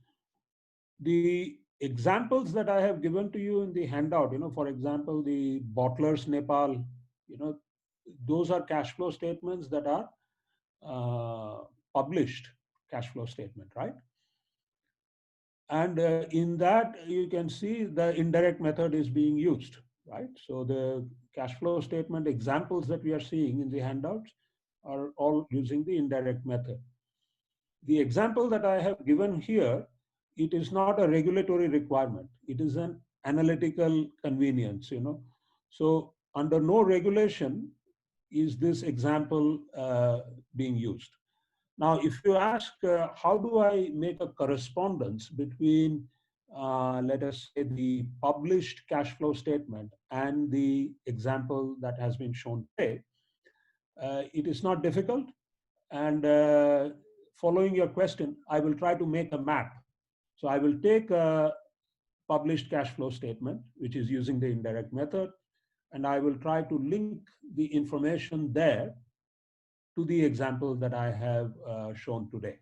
Speaker 3: The examples that I have given to you in the handout, for example, the bottlers Nepal, those are cash flow statements that are published cash flow statement, right? And in that, you can see the indirect method is being used, right? So the cash flow statement examples that we are seeing in the handouts are all using the indirect method. The example that I have given here, it is not a regulatory requirement. It is an analytical convenience, So under no regulation is this example being used. Now, if you ask, how do I make a correspondence between, let us say, the published cash flow statement and the example that has been shown today, it is not difficult. And following your question, I will try to make a map. So I will take a published cash flow statement, which is using the indirect method, and I will try to link the information there to the example that I have shown today.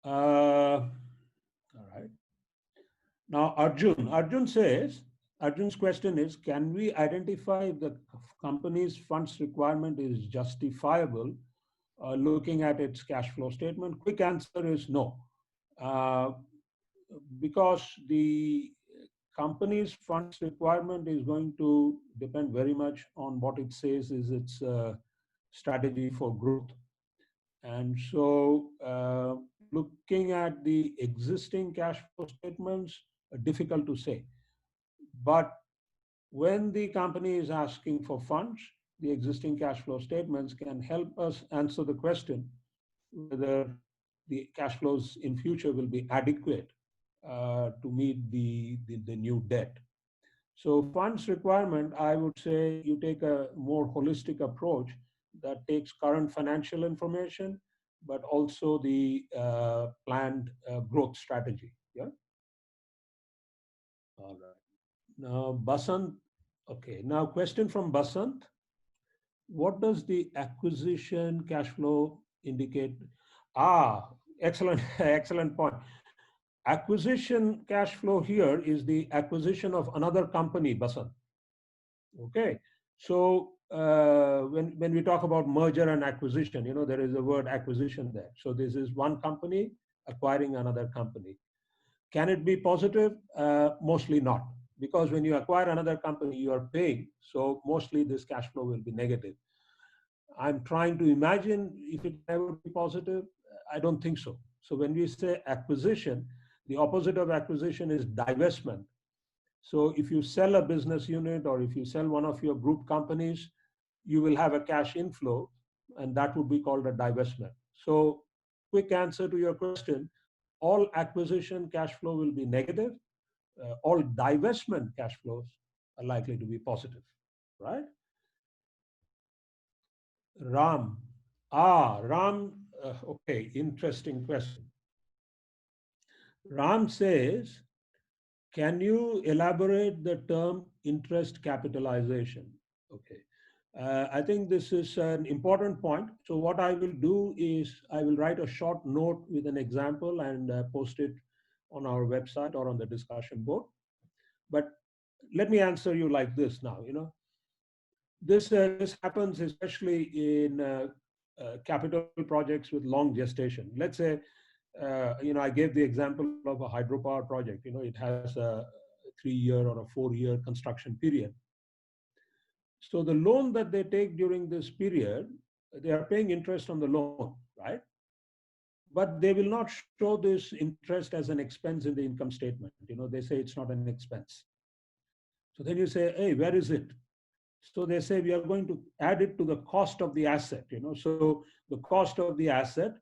Speaker 3: All right. Now, Arjun's question is, can we identify if the company's funds requirement is justifiable looking at its cash flow statement? Quick answer is no. Because the company's funds requirement is going to depend very much on what it says is its strategy for growth. And so looking at the existing cash flow statements, difficult to say. But when the company is asking for funds, the existing cash flow statements can help us answer the question whether the cash flows in future will be adequate to meet the new debt. So funds requirement, I would say you take a more holistic approach that takes current financial information, but also the planned growth strategy. Yeah. All right. Now, Basant. Okay. Now, question from Basant. What does the acquisition cash flow indicate? Ah, excellent, excellent point. Acquisition cash flow here is the acquisition of another company, Basant. Okay. So when we talk about merger and acquisition, there is a word acquisition there. So this is one company acquiring another company. Can it be positive? Mostly not, because when you acquire another company, you are paying. So mostly this cash flow will be negative. I'm trying to imagine if it ever be positive. I don't think so. So when we say acquisition, the opposite of acquisition is divestment. So if you sell a business unit or if you sell one of your group companies, you will have a cash inflow, and that would be called a divestment. So quick answer to your question, all acquisition cash flow will be negative. All divestment cash flows are likely to be positive, right? Ram. Ram, okay, interesting question. Ram says, can you elaborate the term interest capitalization? Okay. I think this is an important point. So what I will do is I will write a short note with an example and post it on our website or on the discussion board. But let me answer you like this now. This happens especially in capital projects with long gestation. Let's say, I gave the example of a hydropower project. It has a 3-year or a 4-year construction period. So the loan that they take during this period, they are paying interest on the loan, right? But they will not show this interest as an expense in the income statement. They say it's not an expense. So then you say, hey, where is it? So they say we are going to add it to the cost of the asset. So the cost of the asset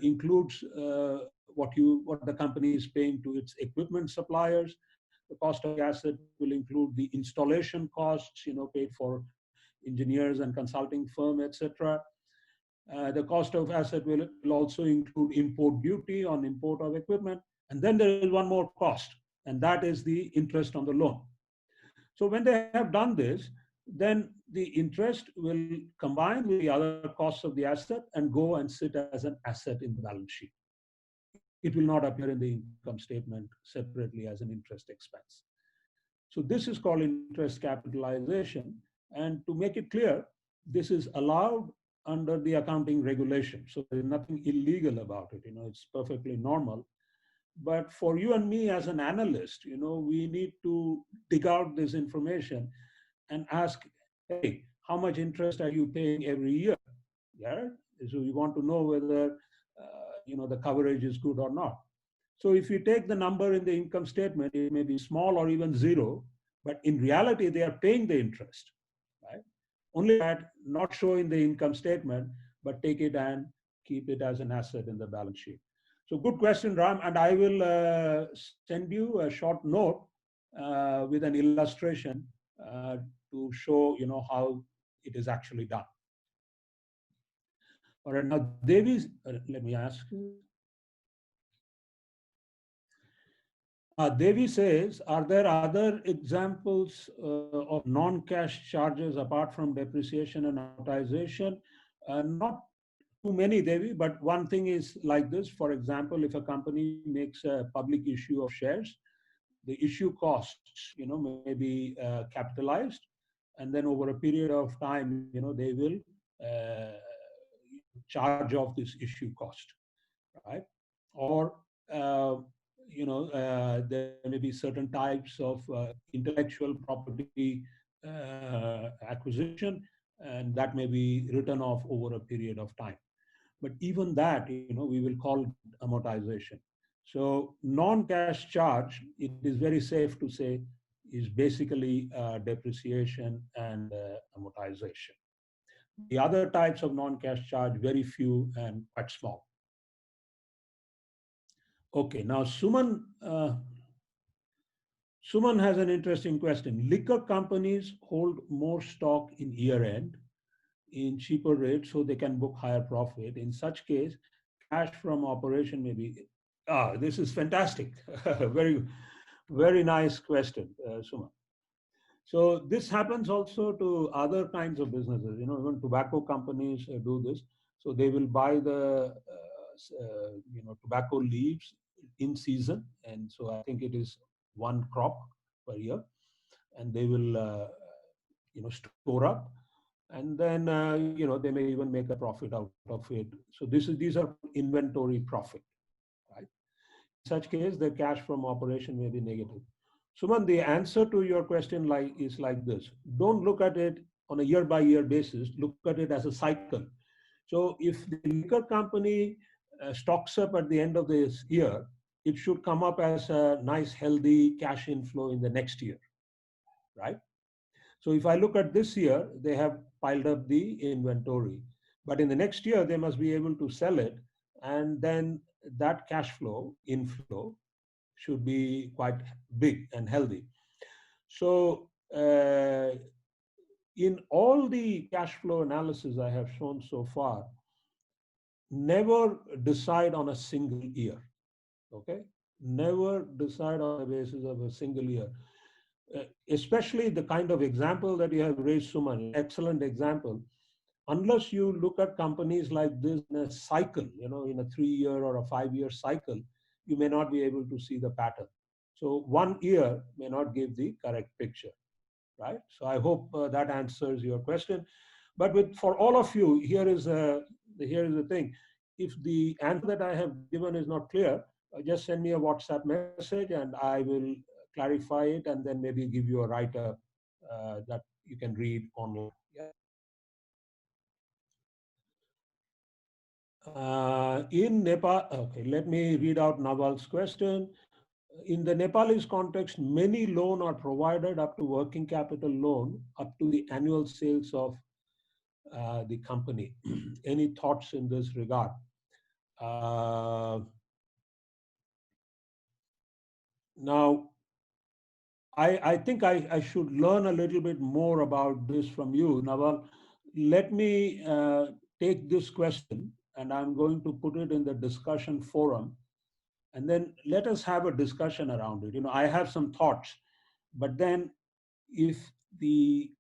Speaker 3: includes what the company is paying to its equipment suppliers. The cost of the asset will include the installation costs, paid for engineers and consulting firm, etc. The cost of asset will also include import duty on import of equipment, and then there is one more cost, and that is the interest on the loan. So when they have done this, then the interest will combine with the other costs of the asset and go and sit as an asset in the balance sheet. It will not appear in the income statement separately as an interest expense. So this is called interest capitalization. And to make it clear, this is allowed under the accounting regulation. So there's nothing illegal about it. It's perfectly normal. But for you and me as an analyst, we need to dig out this information and ask, hey, how much interest are you paying every year? Yeah. So we want to know whether the coverage is good or not. So if you take the number in the income statement, it may be small or even zero, but in reality, they are paying the interest, right? Only that not show in the income statement, but take it and keep it as an asset in the balance sheet. So good question, Ram, and I will send you a short note with an illustration to show, how it is actually done. All right, now Devi, let me ask you. Devi says, are there other examples of non-cash charges apart from depreciation and amortization? Not too many, Devi, but one thing is like this. For example, if a company makes a public issue of shares, the issue costs, may be capitalized, and then over a period of time, they will charge off this issue cost, right? Or there may be certain types of intellectual property acquisition, and that may be written off over a period of time. But even that, we will call amortization. So non-cash charge, it is very safe to say, is basically depreciation and amortization. The other types of non-cash charge, very few and quite small. Okay, now Suman has an interesting question. Liquor companies hold more stock in year end in cheaper rates so they can book higher profit. In such case, cash from operation may be. Ah, this is fantastic. very, very nice question, Suman. So this happens also to other kinds of businesses. You know, even tobacco companies do this. So they will buy the tobacco leaves in season, and so I think it is one crop per year, and they will store up, and then they may even make a profit out of it. So these are called inventory profit, right? In such case, the cash from operation may be negative. Suman, the answer to your question is like this. Don't look at it on a year by year basis. Look at it as a cycle. So if the liquor company stocks up at the end of this year, it should come up as a nice, healthy cash inflow in the next year, right? So if I look at this year, they have piled up the inventory. But in the next year, they must be able to sell it. And then that cash flow, inflow, should be quite big and healthy. So in all the cash flow analysis I have shown so far, never decide on a single year. Okay? Never decide on the basis of a single year. Especially the kind of example that you have raised, Suman, excellent example. Unless you look at companies like this in a cycle, in a 3-year or a 5-year cycle, you may not be able to see the pattern. So 1 year may not give the correct picture, right? So I hope that answers your question. But for all of you, here is the thing. If the answer that I have given is not clear, just send me a WhatsApp message and I will clarify it and then maybe give you a write-up that you can read online. Yeah. In Nepal, okay, let me read out Nawal's question. In the Nepalese context, many loans are provided up to working capital loan up to the annual sales of the company. Any thoughts in this regard? Uh, Now, I think I should learn a little bit more about this from you, Nawal. Let me take this question and I'm going to put it in the discussion forum, and then let us have a discussion around it. I have some thoughts, but then if the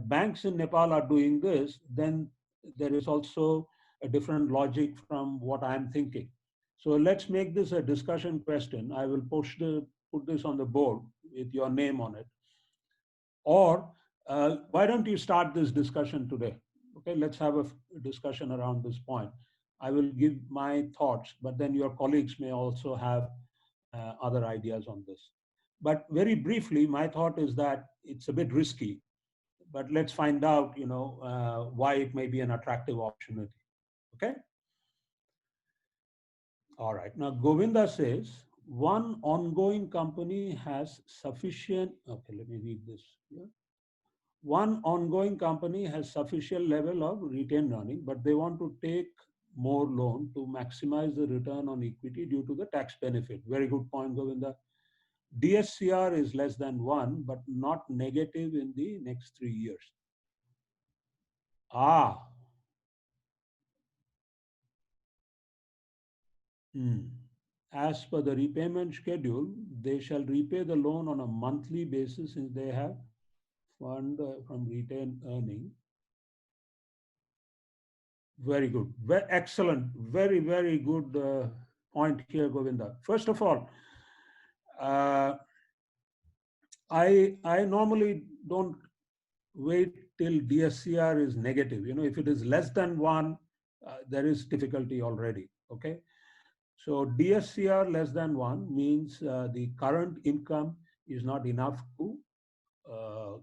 Speaker 3: banks in Nepal are doing this, then there is also a different logic from what I'm thinking. So let's make this a discussion question. I will put this on the board with your name on it. Or why don't you start this discussion today? Okay, let's have a discussion around this point. I will give my thoughts, but then your colleagues may also have other ideas on this. But very briefly, my thought is that it's a bit risky, but let's find out, why it may be an attractive opportunity. Okay. All right. Now, Govinda says, one ongoing company has sufficient, okay, let me read this here. One ongoing company has sufficient level of retained earning, but they want to take more loan to maximize the return on equity due to the tax benefit. Very good point, Govinda. DSCR is less than 1, but not negative in the next 3 years. Ah. As per the repayment schedule, they shall repay the loan on a monthly basis since they have fund from retained earning. Very good. Excellent. Very, very good point here, Govinda. First of all, I normally don't wait till DSCR is negative. If it is less than 1, there is difficulty already. Okay. So DSCR less than 1 means the current income is not enough to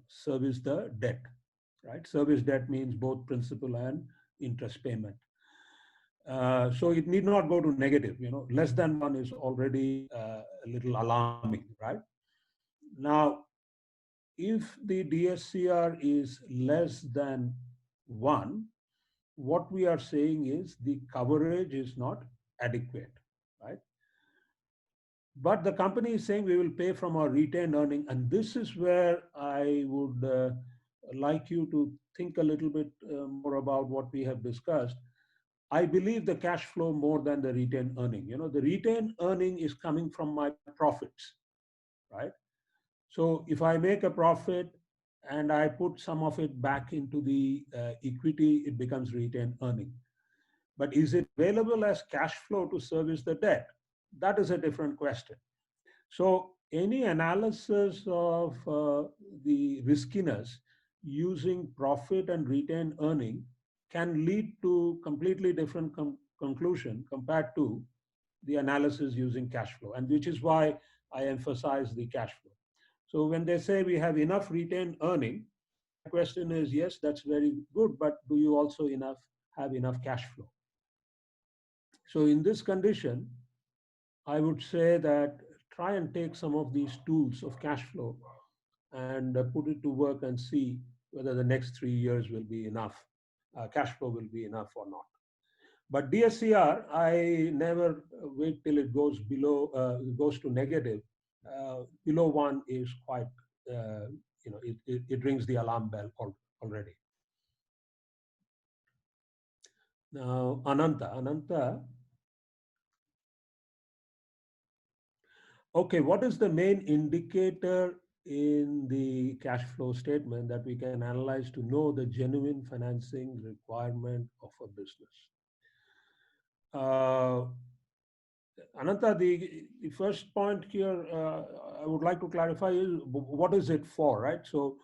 Speaker 3: service the debt, right? Service debt means both principal and interest payment. So it need not go to negative. Less than 1 is already a little alarming, right? Now, if the DSCR is less than 1, what we are saying is the coverage is not adequate, right? But the company is saying we will pay from our retained earning. And this is where I would like you to think a little bit more about what we have discussed. I believe the cash flow more than the retained earning. You know, the retained earning is coming from my profits, right? So if I make a profit and I put some of it back into the equity, it becomes retained earning. But is it available as cash flow to service the debt? That is a different question. So any analysis of the riskiness using profit and retained earning can lead to completely different conclusion compared to the analysis using cash flow, and which is why I emphasize the cash flow. So when they say we have enough retained earning, my question is, yes, that's very good, but do you also have enough cash flow? So in this condition, I would say that try and take some of these tools of cash flow and put it to work and see whether the next 3 years will be enough, cash flow will be enough or not. But DSCR, I never wait till it goes below, goes to negative. Below one is quite, it rings the alarm bell already. Now, Ananta, okay, what is the main indicator in the cash flow statement that we can analyze to know the genuine financing requirement of a business? Ananta, the first point here I would like to clarify is what is it for, right? So,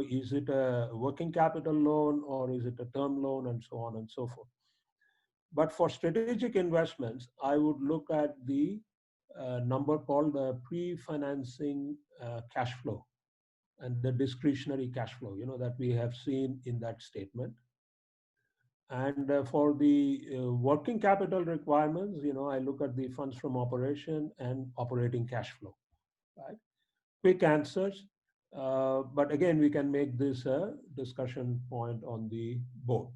Speaker 3: is it a working capital loan or is it a term loan and so on and so forth? But for strategic investments, I would look at the number called the pre-financing cash flow and the discretionary cash flow, that we have seen in that statement. And for the working capital requirements, I look at the funds from operation and operating cash flow, right? Quick answers. But again, we can make this a discussion point on the board.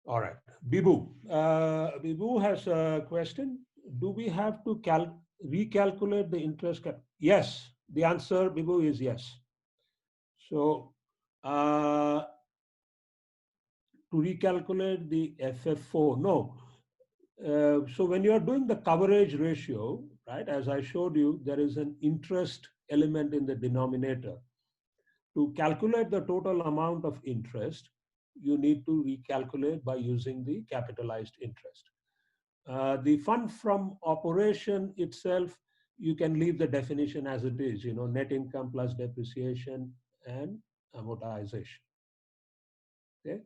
Speaker 3: All right. Bibu. Bibu has a question. Do we have to recalculate the interest cap? Yes. The answer, Bibu, is yes. So, to recalculate the FFO, no. So when you are doing the coverage ratio, right, as I showed you, there is an interest element in the denominator. To calculate the total amount of interest, you need to recalculate by using the capitalized interest. The fund from operation itself, you can leave the definition as it is, net income plus depreciation and amortization. Okay,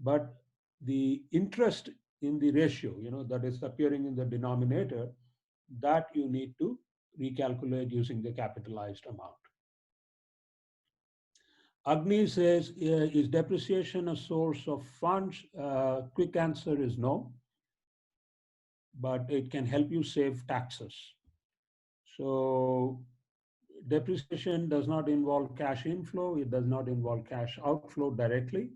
Speaker 3: but the interest in the ratio, that is appearing in the denominator, that you need to recalculate using the capitalized amount. Agni says, is depreciation a source of funds? Quick answer is no, but it can help you save taxes. So depreciation does not involve cash inflow. It does not involve cash outflow directly.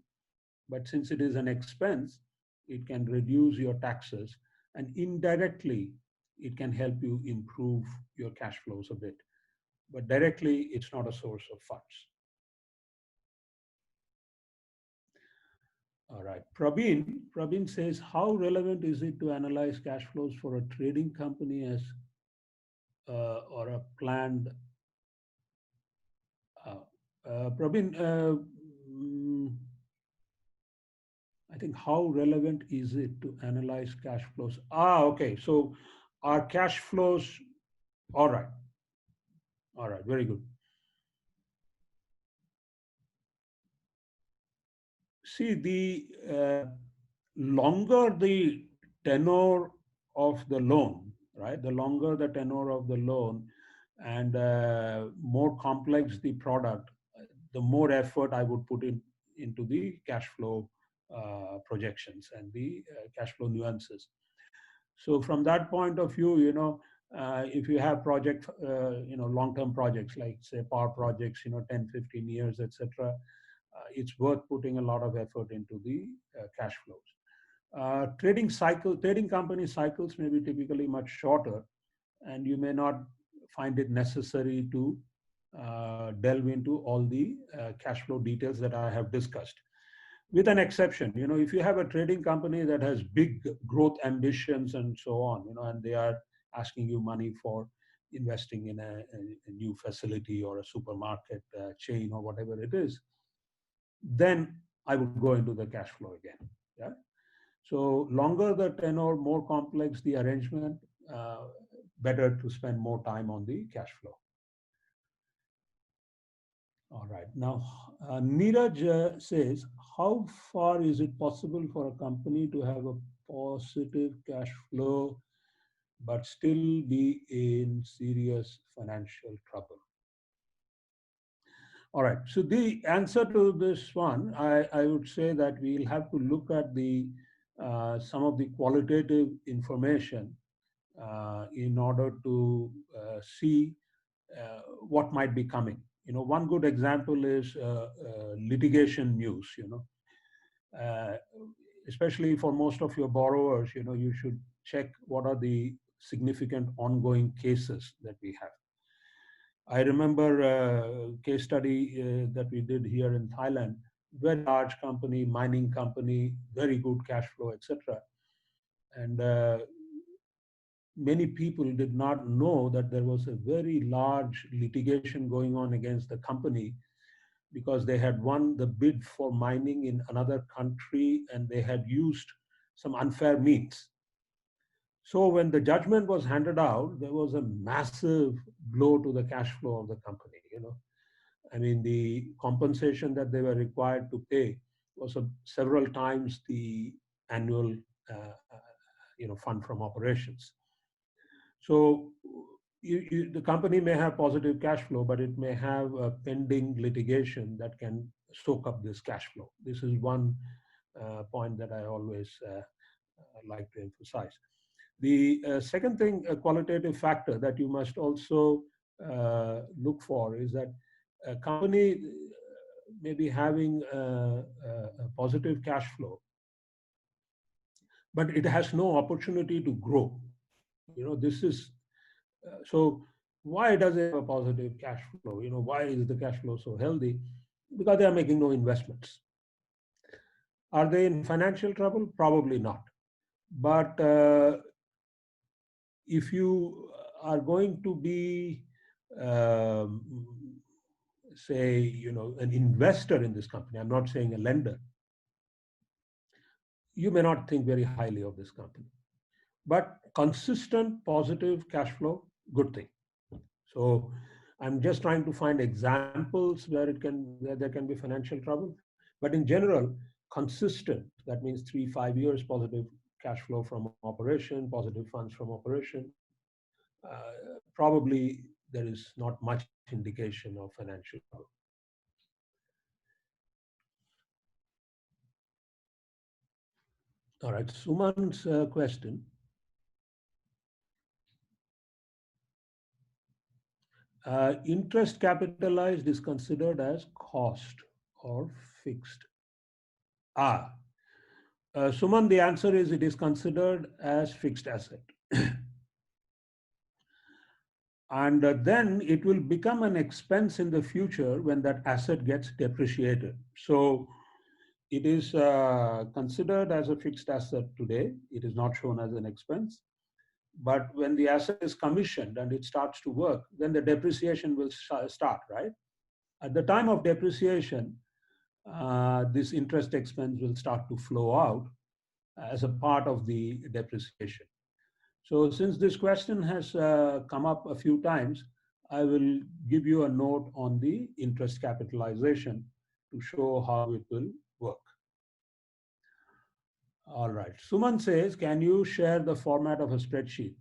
Speaker 3: But since it is an expense, it can reduce your taxes, and indirectly, it can help you improve your cash flows a bit. But directly, it's not a source of funds. All right. Praveen says, how relevant is it to analyze cash flows for a trading company as or a planned? Praveen, I think how relevant is it to analyze cash flows? Okay. So our cash flows, all right. All right, very good. See, the longer the tenor of the loan, right? The longer the tenor of the loan and more complex the product, the more effort I would put into the cash flow projections and the cash flow nuances. So from that point of view, if you have project, long-term projects like say power projects, 10, 15 years, etc., it's worth putting a lot of effort into the cash flows. Trading company cycles may be typically much shorter, and you may not find it necessary to delve into all the cash flow details that I have discussed. With an exception, if you have a trading company that has big growth ambitions and so on, and they are asking you money for investing in a new facility or a supermarket chain or whatever it is, then I would go into the cash flow again. Yeah. So longer the tenor, more complex the arrangement, better to spend more time on the cash flow. All right. Now, Neeraj says, how far is it possible for a company to have a positive cash flow but still be in serious financial trouble? All right. So the answer to this one, I would say that we'll have to look at some of the qualitative information in order to see what might be coming. One good example is litigation news. Uh, Especially for most of your borrowers, you should check what are the significant ongoing cases that we have. I remember a case study that we did here in Thailand, very large company, mining company, very good cash flow, etc. And many people did not know that there was a very large litigation going on against the company because they had won the bid for mining in another country and they had used some unfair means. So when the judgment was handed out, there was a massive blow to the cash flow of the company. I mean, the compensation that they were required to pay was several times the annual, fund from operations. So the company may have positive cash flow, but it may have a pending litigation that can soak up this cash flow. This is one point that I always like to emphasize. The second thing, a qualitative factor that you must also look for is that a company may be having a positive cash flow, but it has no opportunity to grow. This is so why does it have a positive cash flow? Why is the cash flow so healthy? Because they are making no investments. Are they in financial trouble? Probably not. But if you are going to be, say, an investor in this company, I'm not saying a lender, you may not think very highly of this company. But consistent positive cash flow, good thing. So I'm just trying to find examples where there can be financial trouble. But in general, consistent, that means 3-5 years positive cash flow from operation, positive funds from operation, probably there is not much indication of financial trouble. All right, Suman's question. Interest capitalized is considered as cost or fixed. Suman, the answer is it is considered as fixed asset. And then it will become an expense in the future when that asset gets depreciated. So it is considered as a fixed asset today. It is not shown as an expense. But when the asset is commissioned and it starts to work, then the depreciation will start, right? At the time of depreciation, this interest expense will start to flow out as a part of the depreciation. So since this question has come up a few times, I will give you a note on the interest capitalization to show how it will work. All right. Suman says, can you share the format of a spreadsheet?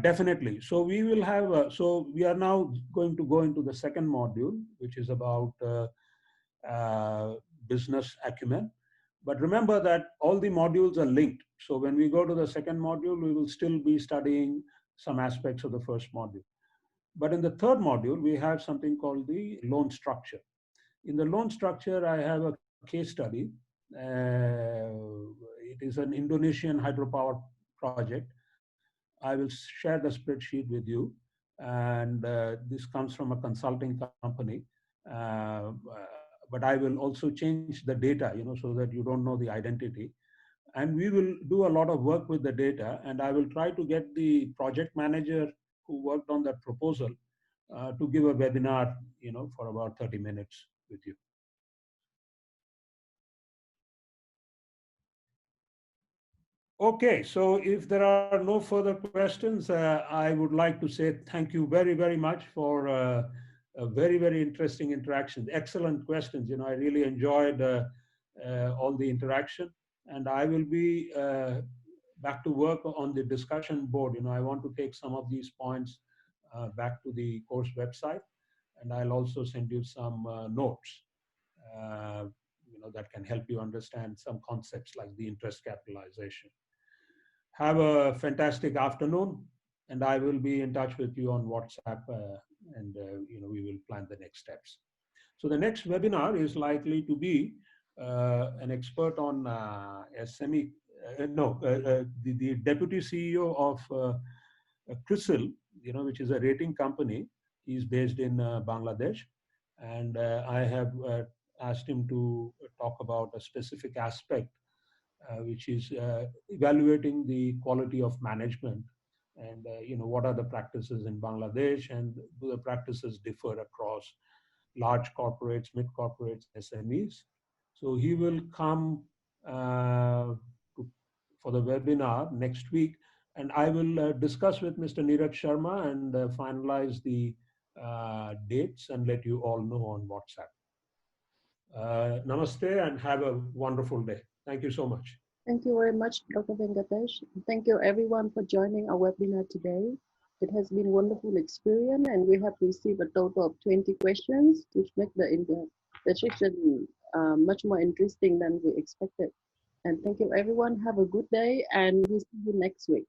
Speaker 3: Definitely. So we will have, so we are now going to go into the second module, which is about business acumen. But remember that all the modules are linked. So when we go to the second module, we will still be studying some aspects of the first module. But in the third module, we have something called the loan structure. In the loan structure, I have a case study it is an Indonesian hydropower project. I will share the spreadsheet with you. And this comes from a consulting company. But I will also change the data, so that you don't know the identity. And we will do a lot of work with the data. And I will try to get the project manager who worked on that proposal to give a webinar, for about 30 minutes with you. Okay, so if there are no further questions, I would like to say thank you very, very much for a very, very interesting interaction. Excellent questions. I really enjoyed all the interaction, and I will be back to work on the discussion board. I want to take some of these points back to the course website, and I'll also send you some notes, that can help you understand some concepts like the interest capitalization. Have a fantastic afternoon, and I will be in touch with you on WhatsApp, and we will plan the next steps. So the next webinar is likely to be an expert on SME. The deputy CEO of CRISIL, which is a rating company. He's based in Bangladesh, and I have asked him to talk about a specific aspect, which is evaluating the quality of management, and what are the practices in Bangladesh, and do the practices differ across large corporates, mid corporates, SMEs. So he will come for the webinar next week, and I will discuss with Mr. Neeraj Sharma and finalize the dates and let you all know on WhatsApp. Namaste and have a wonderful day. Thank you so much.
Speaker 1: Thank you very much, Dr. Venkatesh. Thank you everyone for joining our webinar today. It has been a wonderful experience, and we have received a total of 20 questions, which make the session much more interesting than we expected. And thank you everyone. Have a good day, and we'll see you next week.